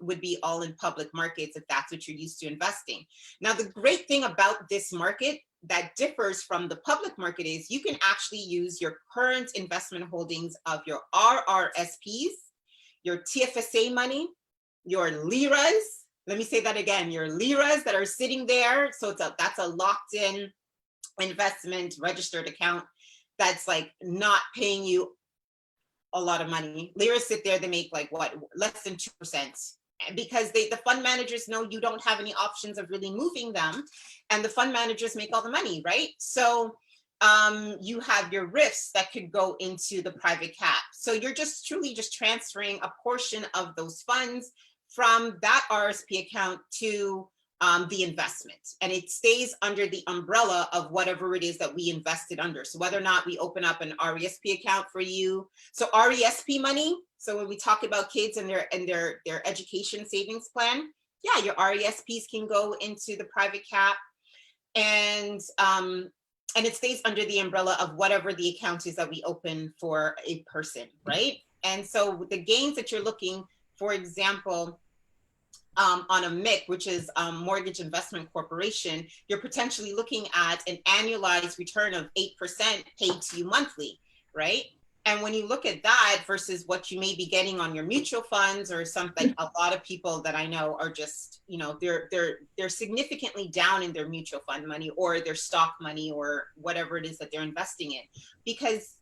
would be all in public markets if that's what you're used to investing. Now, the great thing about this market that differs from the public market is you can actually use your current investment holdings of your RRSPs, your TFSA money, your liras. Let me say that again, your liras that are sitting there. So that's a locked in investment registered account that's like not paying you a lot of money. Liras sit there, they make like what, less than 2%, because the fund managers know you don't have any options of really moving them, and the fund managers make all the money, right? So you have your RIFs that could go into the private cap. So you're just truly just transferring a portion of those funds from that RSP account to the investment, and it stays under the umbrella of whatever it is that we invested under. So whether or not we open up an RESP account for you, so RESP money. So when we talk about kids and their education savings plan, yeah, your RESPs can go into the private cap, and it stays under the umbrella of whatever the account is that we open for a person, right? And so the gains that you're looking, for example, on a MIC, which is Mortgage Investment Corporation, you're potentially looking at an annualized return of 8% paid to you monthly, right? And when you look at that versus what you may be getting on your mutual funds or something, a lot of people that I know are just, you know, they're significantly down in their mutual fund money or their stock money or whatever it is that they're investing in, because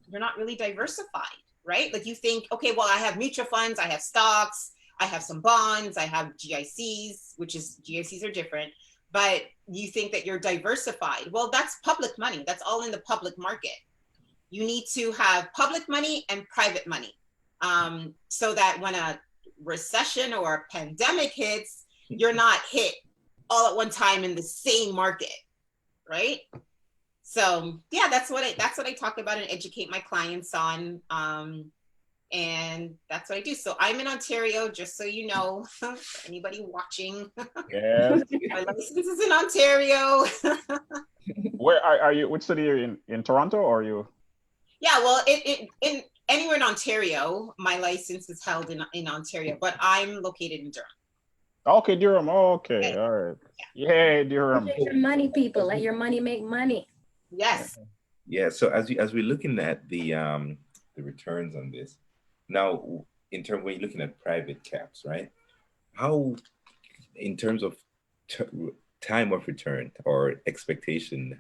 you're not really diversified, right? Like you think, okay, well, I have mutual funds, I have stocks, I have some bonds, I have GICs, GICs are different, but you think that you're diversified. Well, that's public money. That's all in the public market. You need to have public money and private money, so that when a recession or a pandemic hits, you're not hit all at one time in the same market, right? So yeah, that's what I talk about and educate my clients on. And that's what I do. So I'm in Ontario, just so you know, anybody watching. Yes. My license is in Ontario. Where are you? Which city are you in Toronto, or are you? Yeah, well, in anywhere in Ontario, my license is held in Ontario, but I'm located in Durham. Okay, Durham. Okay, Okay. all right. Yeah, Durham. Let your money, people. Let your money make money. Yes. Yeah. So as we're looking at the returns on this, now in terms when you're looking at private caps, right? How, in terms of time of return or expectation,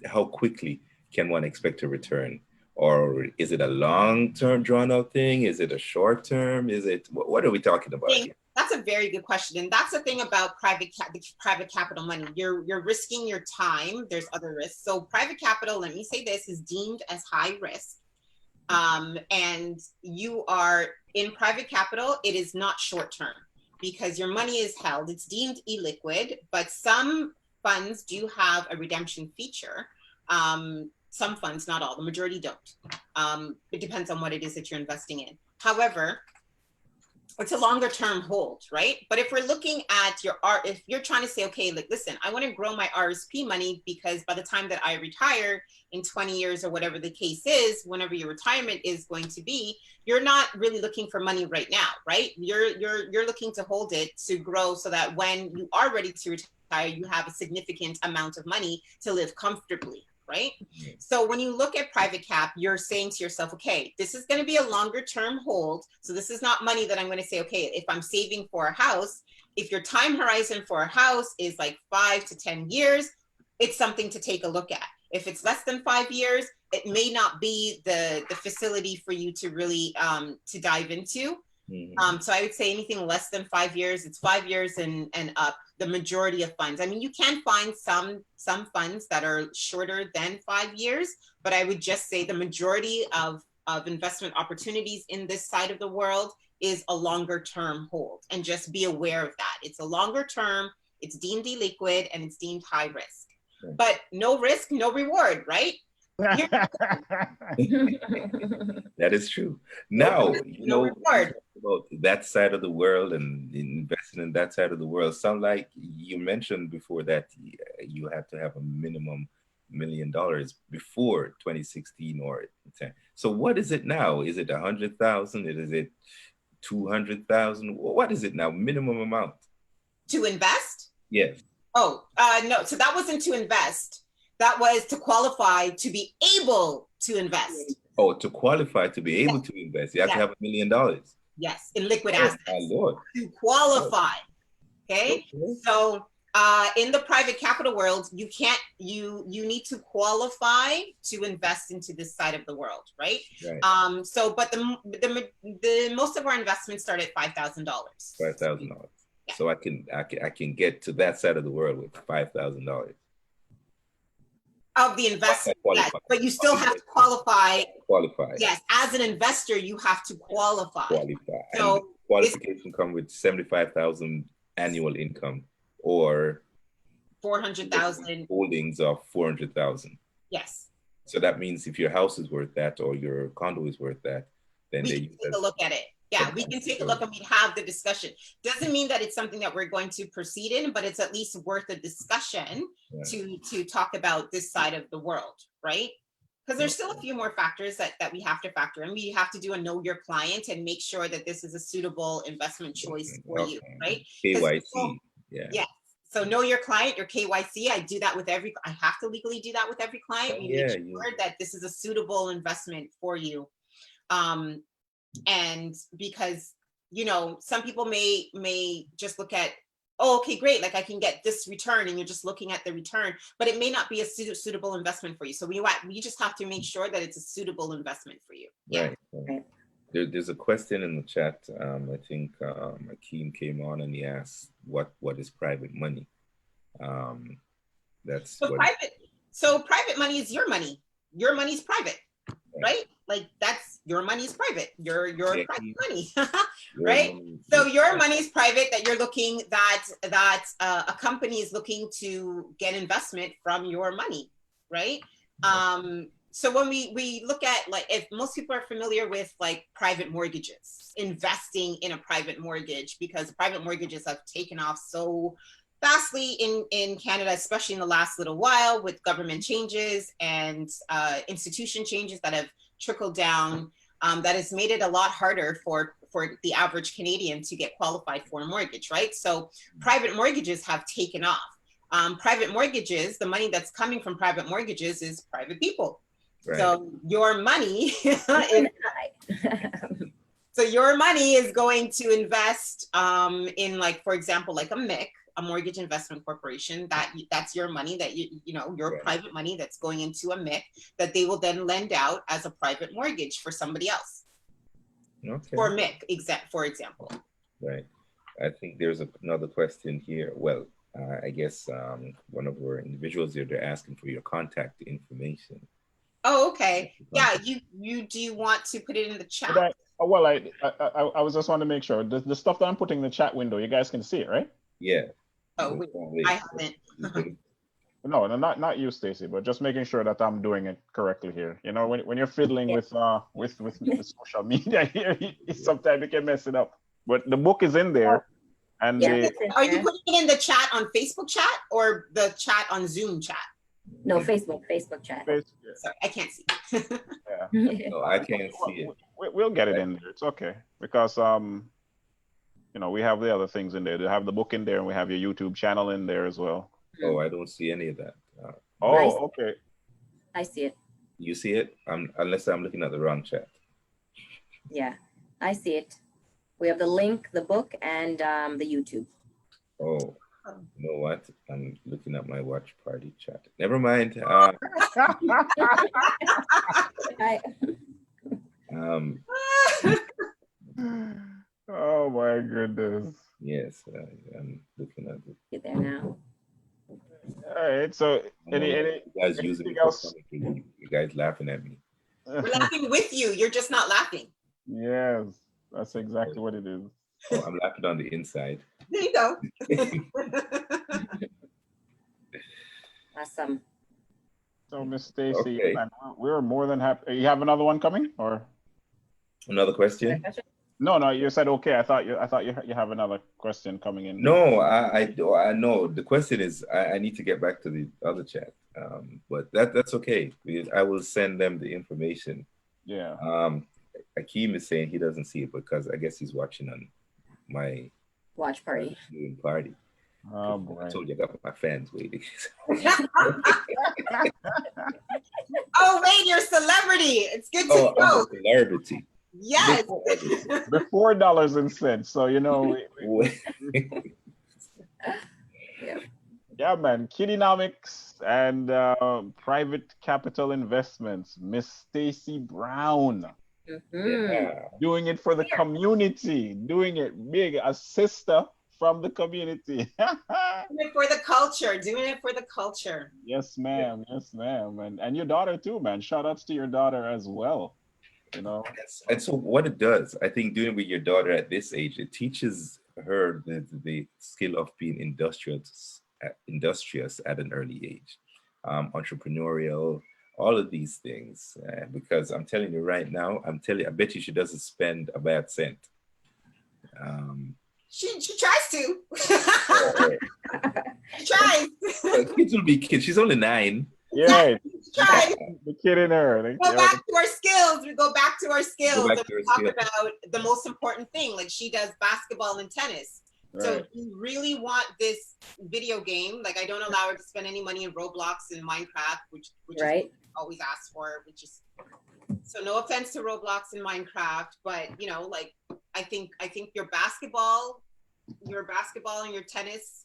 how quickly can one expect a return? Or is it a long-term drawn-out thing? Is it a short-term? Is it, what are we talking about here? That's a very good question, and that's the thing about private capital money. You're risking your time. There's other risks. So private capital, let me say this, is deemed as high risk. And you are in private capital, it is not short-term because your money is held. It's deemed illiquid, but some funds do have a redemption feature. Some funds, not all, the majority don't. It depends on what it is that you're investing in. However, it's a longer term hold, right? But if we're looking at if you're trying to say, okay, like, listen, I want to grow my RSP money because by the time that I retire in 20 years or whatever the case is, whenever your retirement is going to be, you're not really looking for money right now, right? You're looking to hold it to grow so that when you are ready to retire, you have a significant amount of money to live comfortably, right? So when you look at private cap, you're saying to yourself, okay, this is going to be a longer term hold. So this is not money that I'm going to say, okay, if I'm saving for a house, if your time horizon for a house is like 5 to 10 years, it's something to take a look at. If it's less than 5 years, it may not be the facility for you to really to dive into. So I would say anything less than 5 years, it's 5 years and up, the majority of funds. I mean, you can find some funds that are shorter than 5 years, but I would just say the majority of investment opportunities in this side of the world is a longer term hold. And just be aware of that. It's a longer term, it's deemed illiquid, and it's deemed high risk. But no risk, no reward, right? That is true. Now, you know, reward. about that side of the world and investing in that side of the world, sound like you mentioned before that you have to have a minimum $1 million before 2016 or 10. So what is it now? Is it 100,000? Is it 200,000? What is it now? Minimum amount To invest? Yes. Oh, no. So that wasn't to invest. That was to qualify to be able to invest. Oh, to qualify to be able to invest, you have to have $1 million. Yes, in liquid Oh, assets. my Lord. To qualify. Okay. So in the private capital world, you can't, you need to qualify to invest into this side of the world, right? Right. So, but the most of our investments start at $5,000. $5,000. Yeah. So I can get to that side of the world with $5,000. Of the investment, yes, but you still have to qualify. Qualify. Yes, as an investor, you have to qualify. Qualify. So and qualification come with 75,000 annual income or 400,000 holdings of 400,000. Yes. So that means if your house is worth that or your condo is worth that, then we can take a look at it. Yeah, we can take a look and we have the discussion. Doesn't mean that it's something that we're going to proceed in, but it's at least worth a discussion to talk about this side of the world, right? Because there's still a few more factors that we have to factor in. We have to do a know your client and make sure that this is a suitable investment choice for you, right? KYC. Yeah. So know your client, your KYC. I do that with I have to legally do that with every client. We make sure that this is a suitable investment for you. And because, you know, some people may just look at, oh, okay, great, like I can get this return, and you're just looking at the return, but it may not be a suitable investment for you. So we just have to make sure that it's a suitable investment for you. Right. There's a question in the chat. I think Akeem came on and he asked, what is private money? That's so private money is your money. Your money's private, right? Like that's your money is private. Your private money, right? So your money is private. That you're looking that a company is looking to get investment from your money, right? So when we look at, like, if most people are familiar with like private mortgages, investing in a private mortgage, because private mortgages have taken off so vastly in Canada, especially in the last little while with government changes and institution changes that have trickled down, that has made it a lot harder for the average Canadian to get qualified for a mortgage, right? So private mortgages have taken off. Private mortgages, the money that's coming from private mortgages is private people. Right. So your money so your money is going to invest in, like, for example, like a MIC, a mortgage investment corporation. That's your money that you know, your private money that's going into a MIC that they will then lend out as a private mortgage for somebody else. Okay. For MIC, for example. Right. I think there's another question here. Well, I guess one of our individuals here, they're asking for your contact information. Oh, okay. Yeah, do you want to put it in the chat? I was just want to make sure the stuff that I'm putting in the chat window, you guys can see it, right? Yeah. Oh, I haven't. No, no, not you, Stacy, but just making sure that I'm doing it correctly here. You know, when you're fiddling with the social media here, sometimes you can mess it up. But the book is in there, and Yeah, the it's in Are you there. putting it in the chat on Facebook chat or the chat on Zoom chat? No, Facebook chat. Sorry, I can't see. yeah, No, I can't see it. we'll get it in there. It's okay because you know, we have the other things in there. We have the book in there, and we have your YouTube channel in there as well. Oh, I don't see any of that. Oh, okay. I see it. You see it? Unless I'm looking at the wrong chat. Yeah, I see it. We have the link, the book, and the YouTube. Oh, you know what? I'm looking at my watch party chat. Never mind. I, Oh my goodness. Yes, I'm looking at it. get there now. All right. So any You guys using anything me for else? comedy. You guys laughing at me. We're laughing with you. You're just not laughing. Yes, that's exactly what it is. Oh, I'm laughing on the inside. There you go. Awesome. So Miss Stacy, Okay. man, we're more than happy. You have another one coming, or Another question? no? You said okay. I thought you have another question coming in. No, I know. The question is, I need to get back to the other chat. But that's okay. I will send them the information. Yeah. Akeem is saying he doesn't see it because I guess he's watching on my Watch party. viewing party. Oh boy. I told you I got my fans waiting. Oh, wait, you're a celebrity. It's good to Oh, I'm know. a celebrity. Yes. Before dollars and cents. So you know. Yeah, man. Kiddenomics and private capital investments. Miss Stacy Brown. Yeah. Doing it for the community. Doing it big. A sister from the community. Doing it for the culture. Doing it for the culture. Yes, ma'am. Yes, ma'am. And your daughter too, man. Shout outs to your daughter as well. You know. And so what it does, I think doing it with your daughter at this age, it teaches her the skill of being industrious at an early age, entrepreneurial, all of these things. Because I'm telling you right now, I bet you she doesn't spend a bad cent. She tries to. She tries. Kids will be kids. She's only 9. Yeah. Tries. The kid in her. Go back to our skills. We go back to our skills. back And to we our talk skills. about the most important thing. Like she does basketball and tennis. So Right. you really want this video game. Like I don't allow her to spend any money in Roblox and Minecraft, which Right. is always asked for, which is so no offense to Roblox and Minecraft, but you know, like I think your basketball and your tennis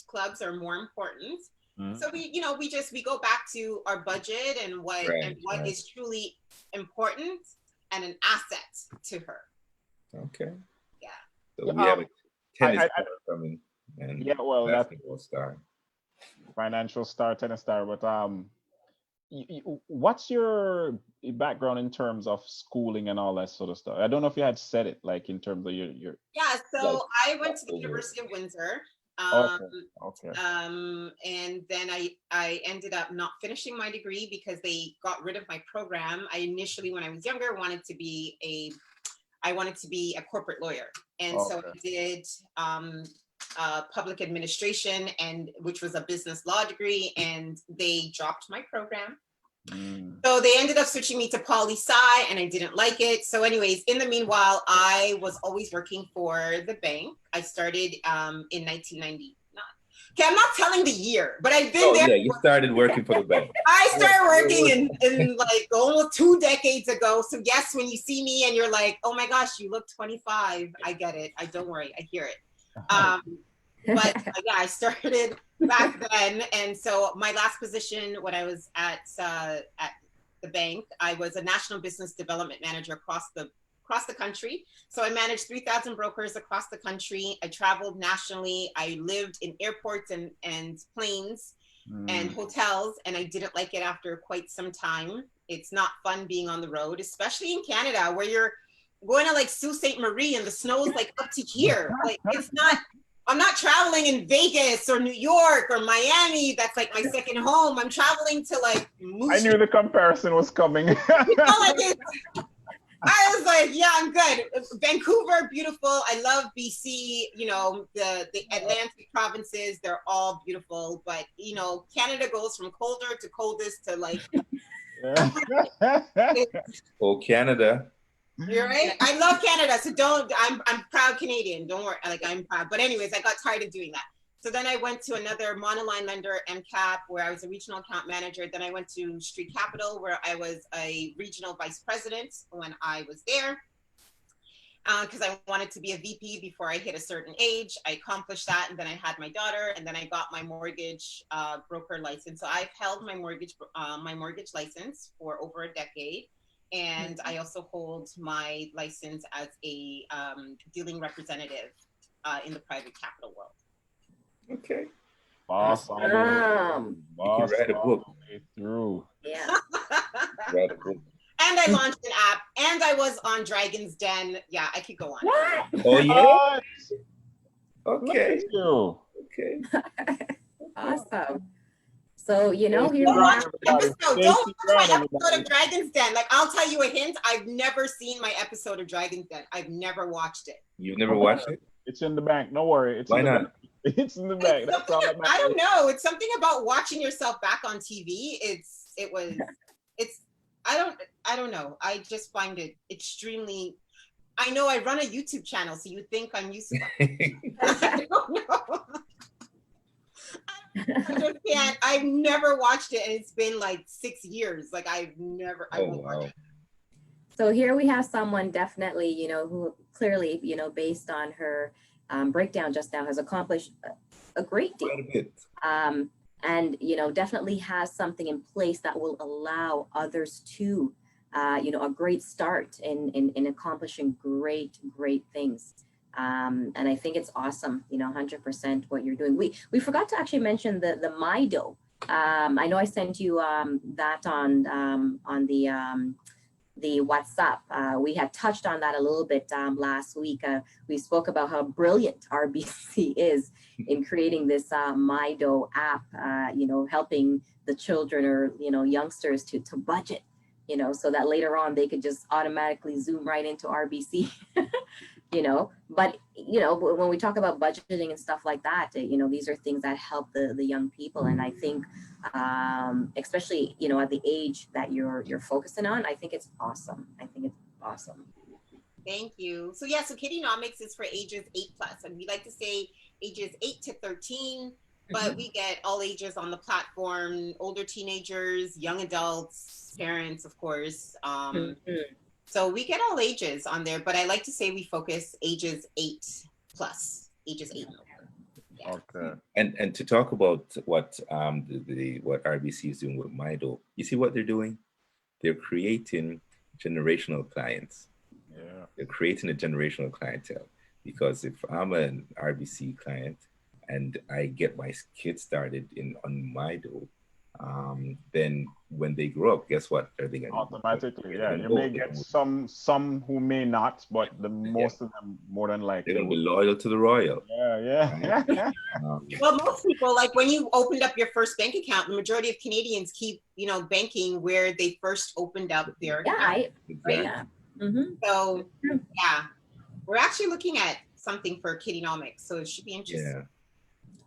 clubs are more important. So we go back to our budget and what is truly important and an asset to her. Okay. Yeah. So we have a tennis I- star coming and Yeah, well, that's basketball star. financial star, tennis star. But what's your background in terms of schooling and all that sort of stuff? I don't know if you had said it, like in terms of your. Yeah. So Like, I went to the University of Windsor. Okay. And then I ended up not finishing my degree because they got rid of my program. I initially, when I was younger, wanted to be a corporate lawyer, and so I did public administration, and which was a business law degree, and they dropped my program. So they ended up switching me to poli-sci, and I didn't like it. So anyways, in the meanwhile, I was always working for the bank. I started in 1999. Okay, I'm not telling the year, but I've been there. Yeah, you started working for the bank. I started working in like almost 2 decades ago. So yes, when you see me and you're like, oh my gosh, you look 25. I get it. Don't worry. I hear it. But yeah, I started back then. And so my last position when I was at the bank, I was a national business development manager across the country. So I managed 3,000 brokers across the country. I traveled nationally. I lived in airports and planes and hotels, and I didn't like it after quite some time. It's not fun being on the road, especially in Canada where you're going to like Sault Ste. Marie and the snow is like up to here. Like it's not I'm not traveling in Vegas or New York or Miami. That's like my second home. I'm traveling to like Moose. I knew the comparison was coming. Like I was like, yeah, I'm good. Vancouver, beautiful. I love BC. You know, the Atlantic provinces, they're all beautiful. But you know, Canada goes from colder to coldest to like. Oh, Canada. You're right. I love Canada, so don't. I'm proud Canadian. Don't worry. Like I'm proud. But anyways, I got tired of doing that. So then I went to another monoline lender, MCAP, where I was a regional account manager. Then I went to Street Capital, where I was a regional vice president when I was there, because I wanted to be a VP before I hit a certain age. I accomplished that, and then I had my daughter, and then I got my mortgage broker license. So I've held my mortgage license for over a decade. And I also hold my license as a dealing representative in the private capital world. Okay. Boss all the way, boss You can write a book. all the way through. Yeah. Write a book. And I launched an app, and I was on Dragon's Den. Yeah, I could go on. What? Oh yeah. What? Look Okay. at you. Okay. Awesome. So, you know, here Don't we watch are. my episode. Stacy Don't watch my Brown, episode of Dragon's Den. Like, I'll tell you a hint. I've never seen my episode of Dragon's Den. I've never watched it. You've never watched it? It's in the bank. Don't worry. It's Why in the not? bank. It's in the bank. It's That's all that something, I don't matters. know. It's something about watching yourself back on TV. I don't know. I just find it extremely. I know I run a YouTube channel, so you think I'm used to it. I don't know. I just can't. I've never watched it, and it's been like 6 years. Like I Oh won't watch wow. it. So here we have someone definitely, you know, who clearly, you know, based on her breakdown just now, has accomplished a great deal. Quite a bit. And, you know, definitely has something in place that will allow others to, you know, a great start in accomplishing great things. And I think it's awesome, you know, 100% what you're doing. We forgot to actually mention the MIDO. I know I sent you that on the WhatsApp. We had touched on that a little bit last week. We spoke about how brilliant RBC is in creating this MIDO app, you know, helping the children or, you know, youngsters to budget, you know, so that later on they could just automatically zoom right into RBC. You know, but, you know, when we talk about budgeting and stuff like that, you know, these are things that help the young people. And I think, especially, you know, at the age that you're focusing on, I think it's awesome. I think it's awesome. Thank you. So yeah, so Kiddienomics is for ages 8+, and we like to say ages 8 to 13, but we get all ages on the platform: older teenagers, young adults, parents, of course. So we get all ages on there, but I like to say we focus ages 8+, ages 8. Yeah. Okay. And to talk about what what RBC is doing with MIDO, you see what they're doing? They're creating generational clients. Yeah. They're creating a generational clientele, because if I'm an RBC client and I get my kids started on MIDO, then when they grow up, guess what? Are they going to Automatically, yeah. You may get some who may not, but the most of them more than likely. They're going to be loyal to the royal. Yeah. Well, most people, like when you opened up your first bank account, the majority of Canadians keep, you know, banking where they first opened up their account. Exactly. Yeah. So yeah, we're actually looking at something for Kiddienomics, so it should be interesting. Yeah.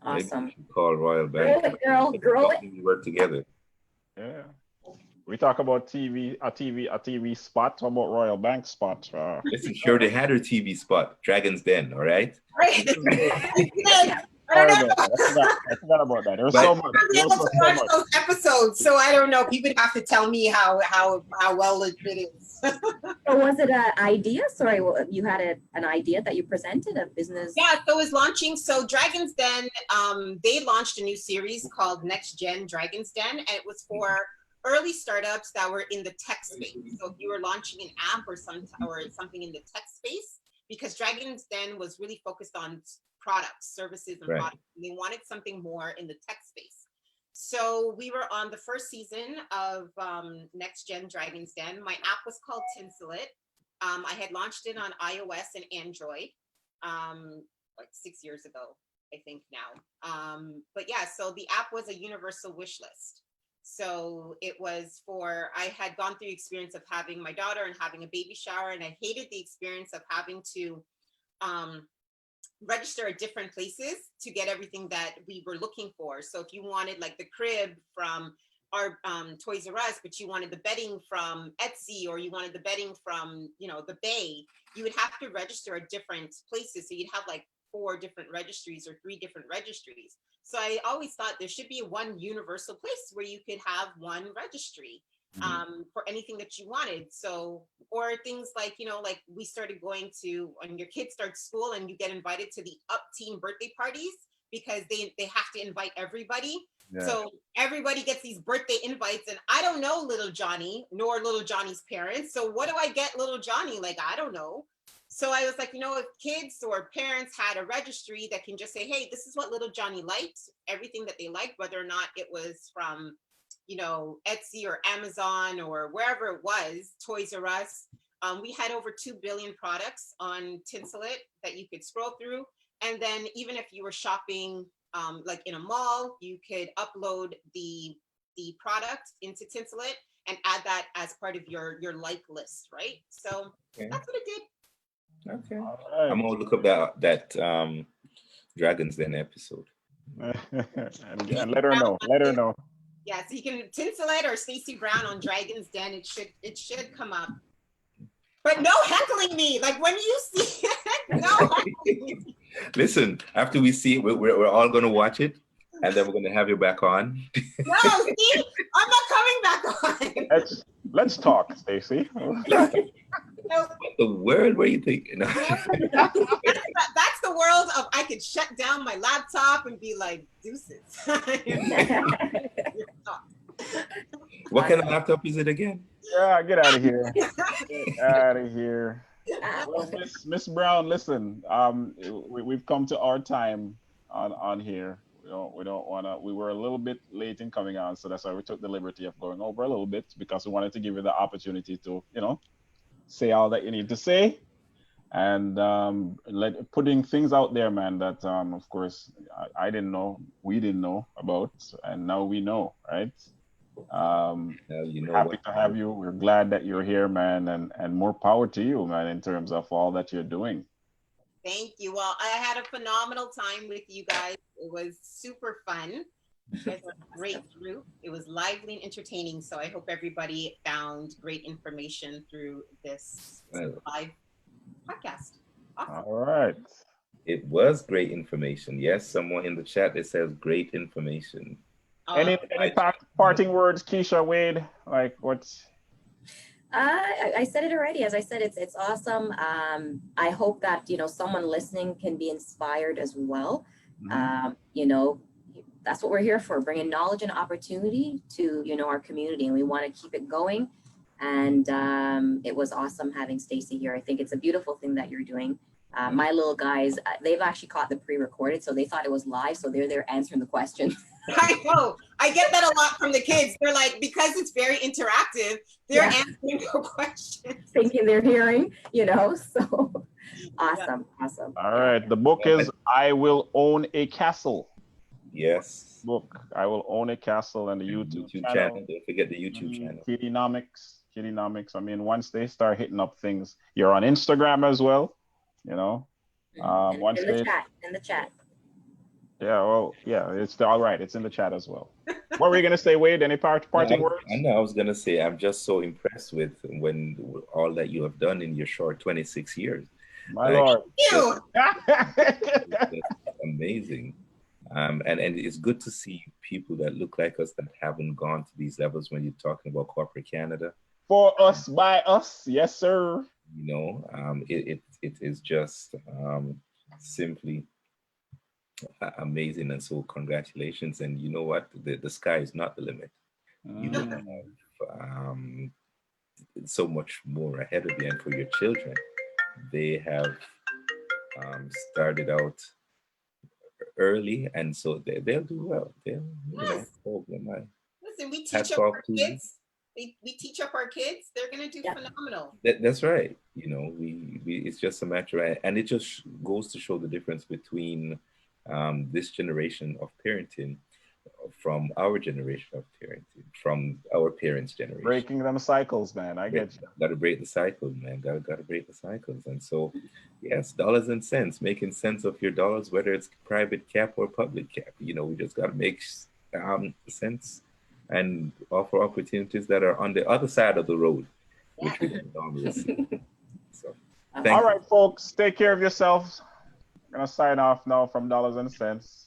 Awesome. Maybe we should call Royal Bank. Grow it. We work together. Yeah. We talk about a TV spot. How about Royal Bank spot? Listen, sure, they had her TV spot, Dragon's Den, all right? Right. I don't know. I forgot about that. There's But- so much. I'm There's able to so watch much. those episodes, so I don't know. People have to tell me how well it is. So was it an idea? Sorry, you had an idea that you presented, a business? Yeah, so it's launching. So Dragon's Den, they launched a new series called Next Gen Dragon's Den, and it was for early startups that were in the tech space. So if you were launching an app or something in the tech space, because Dragon's Den was really focused on products, services, and Right. products. And they wanted something more in the tech space. So we were on the first season of Next Gen Dragon's Den. My app was called Tinselit. I had launched it on iOS and Android like 6 years ago. I think now. But yeah, so the app was a universal wish list. So it was for, I had gone through the experience of having my daughter and having a baby shower, and I hated the experience of having to register at different places to get everything that we were looking for. So if you wanted like the crib from our Toys R Us, but you wanted the bedding from Etsy, or you wanted the bedding from, you know, the Bay, you would have to register at different places. So you'd have like 4 different registries or 3 different registries. So I always thought there should be one universal place where you could have one registry for anything that you wanted. So, or things like, you know, like we started going to, when your kids start school and you get invited to the up team birthday parties, because they have to invite everybody. Yeah. So everybody gets these birthday invites, and I don't know little Johnny, nor little Johnny's parents. So what do I get little Johnny? Like, I don't know. So I was like, you know, if kids or parents had a registry that can just say, hey, this is what little Johnny liked, everything that they liked, whether or not it was from, you know, Etsy or Amazon or wherever it was, Toys R Us. We had over 2 billion products on Tinselit that you could scroll through. And then even if you were shopping like in a mall, you could upload the product into Tinselit and add that as part of your like list, right? So that's what it did. Okay. All right. I'm gonna look up that Dragons Den episode. and let her know. Let her know. Yeah, so you can Tinselit or Stacy Brown on Dragons Den. It should come up. But no heckling me. Like when you see it, no heckling me. Listen, after we see it, we're all gonna watch it, and then we're gonna have you back on. No, see, I'm not coming back on. Let's talk, Stacy. No, What the world were you thinking? that's the world of I could shut down my laptop and be like, deuces. What kind of laptop is it again? Yeah, get out of here. Get out of here. Well, Miss Brown, listen. We've come to our time on here. We don't wanna. We were a little bit late in coming on, so that's why we took the liberty of going over a little bit, because we wanted to give you the opportunity to, say all that you need to say, and putting things out there, man, that of course I didn't know, we didn't know about, and now we know, right? Happy to have you. We're glad that you're here, man, and more power to you, man, in terms of all that you're doing. Thank you. Well, I had a phenomenal time with you guys. It was super fun. You guys were a great group. It was lively and entertaining. So I hope everybody found great information through this live podcast. Awesome. All right. It was great information. Yes, someone in the chat that says great information. Any parting words, Keisha, Wade? Like what's? I said it already. As I said, it's awesome. I hope that someone listening can be inspired as well. Mm-hmm. That's what we're here for, bringing knowledge and opportunity to our community, and we want to keep it going. And it was awesome having Stacy here. I think it's a beautiful thing that you're doing. My little guys, they've actually caught the pre-recorded, so they thought it was live, so they're there answering the questions. I know. I get that a lot from the kids. They're like, because it's very interactive, they're answering your questions. Thinking they're hearing, so awesome. Awesome. All right. The book is I Will Own a Castle. Yes. Book. I Will Own a Castle, and the YouTube channel. Don't forget the YouTube channel. Kiddienomics. I mean, once they start hitting up things, you're on Instagram as well, In once in the chat. Yeah, well, yeah, it's all right. It's in the chat as well. What were you gonna say, Wade? Any parting words? I know. I was gonna say I'm just so impressed with all that you have done in your short 26 years. My Lord, Ew. Amazing. And it's good to see people that look like us that haven't gone to these levels when you're talking about corporate Canada. For us, by us, yes, sir. It is just simply amazing, and so congratulations. And you know what, the sky is not the limit. You have so much more ahead of you, and for your children, they have started out early, and so they'll do well. Listen, we teach up our kids. We teach up our kids. They're gonna do phenomenal. That's right. We it's just a matter of, and it just goes to show the difference between this generation of parenting from our generation of parenting, from our parents' generation. Breaking them cycles, man. I get you. Got to break the cycle, man. Got to break the cycles. And so, yes, dollars and cents, making sense of your dollars, whether it's private cap or public cap. You know, we just got to make sense and offer opportunities that are on the other side of the road, which we don't normally see. So, All right, folks, take care of yourselves. I'm gonna sign off now from Dollars and Cents.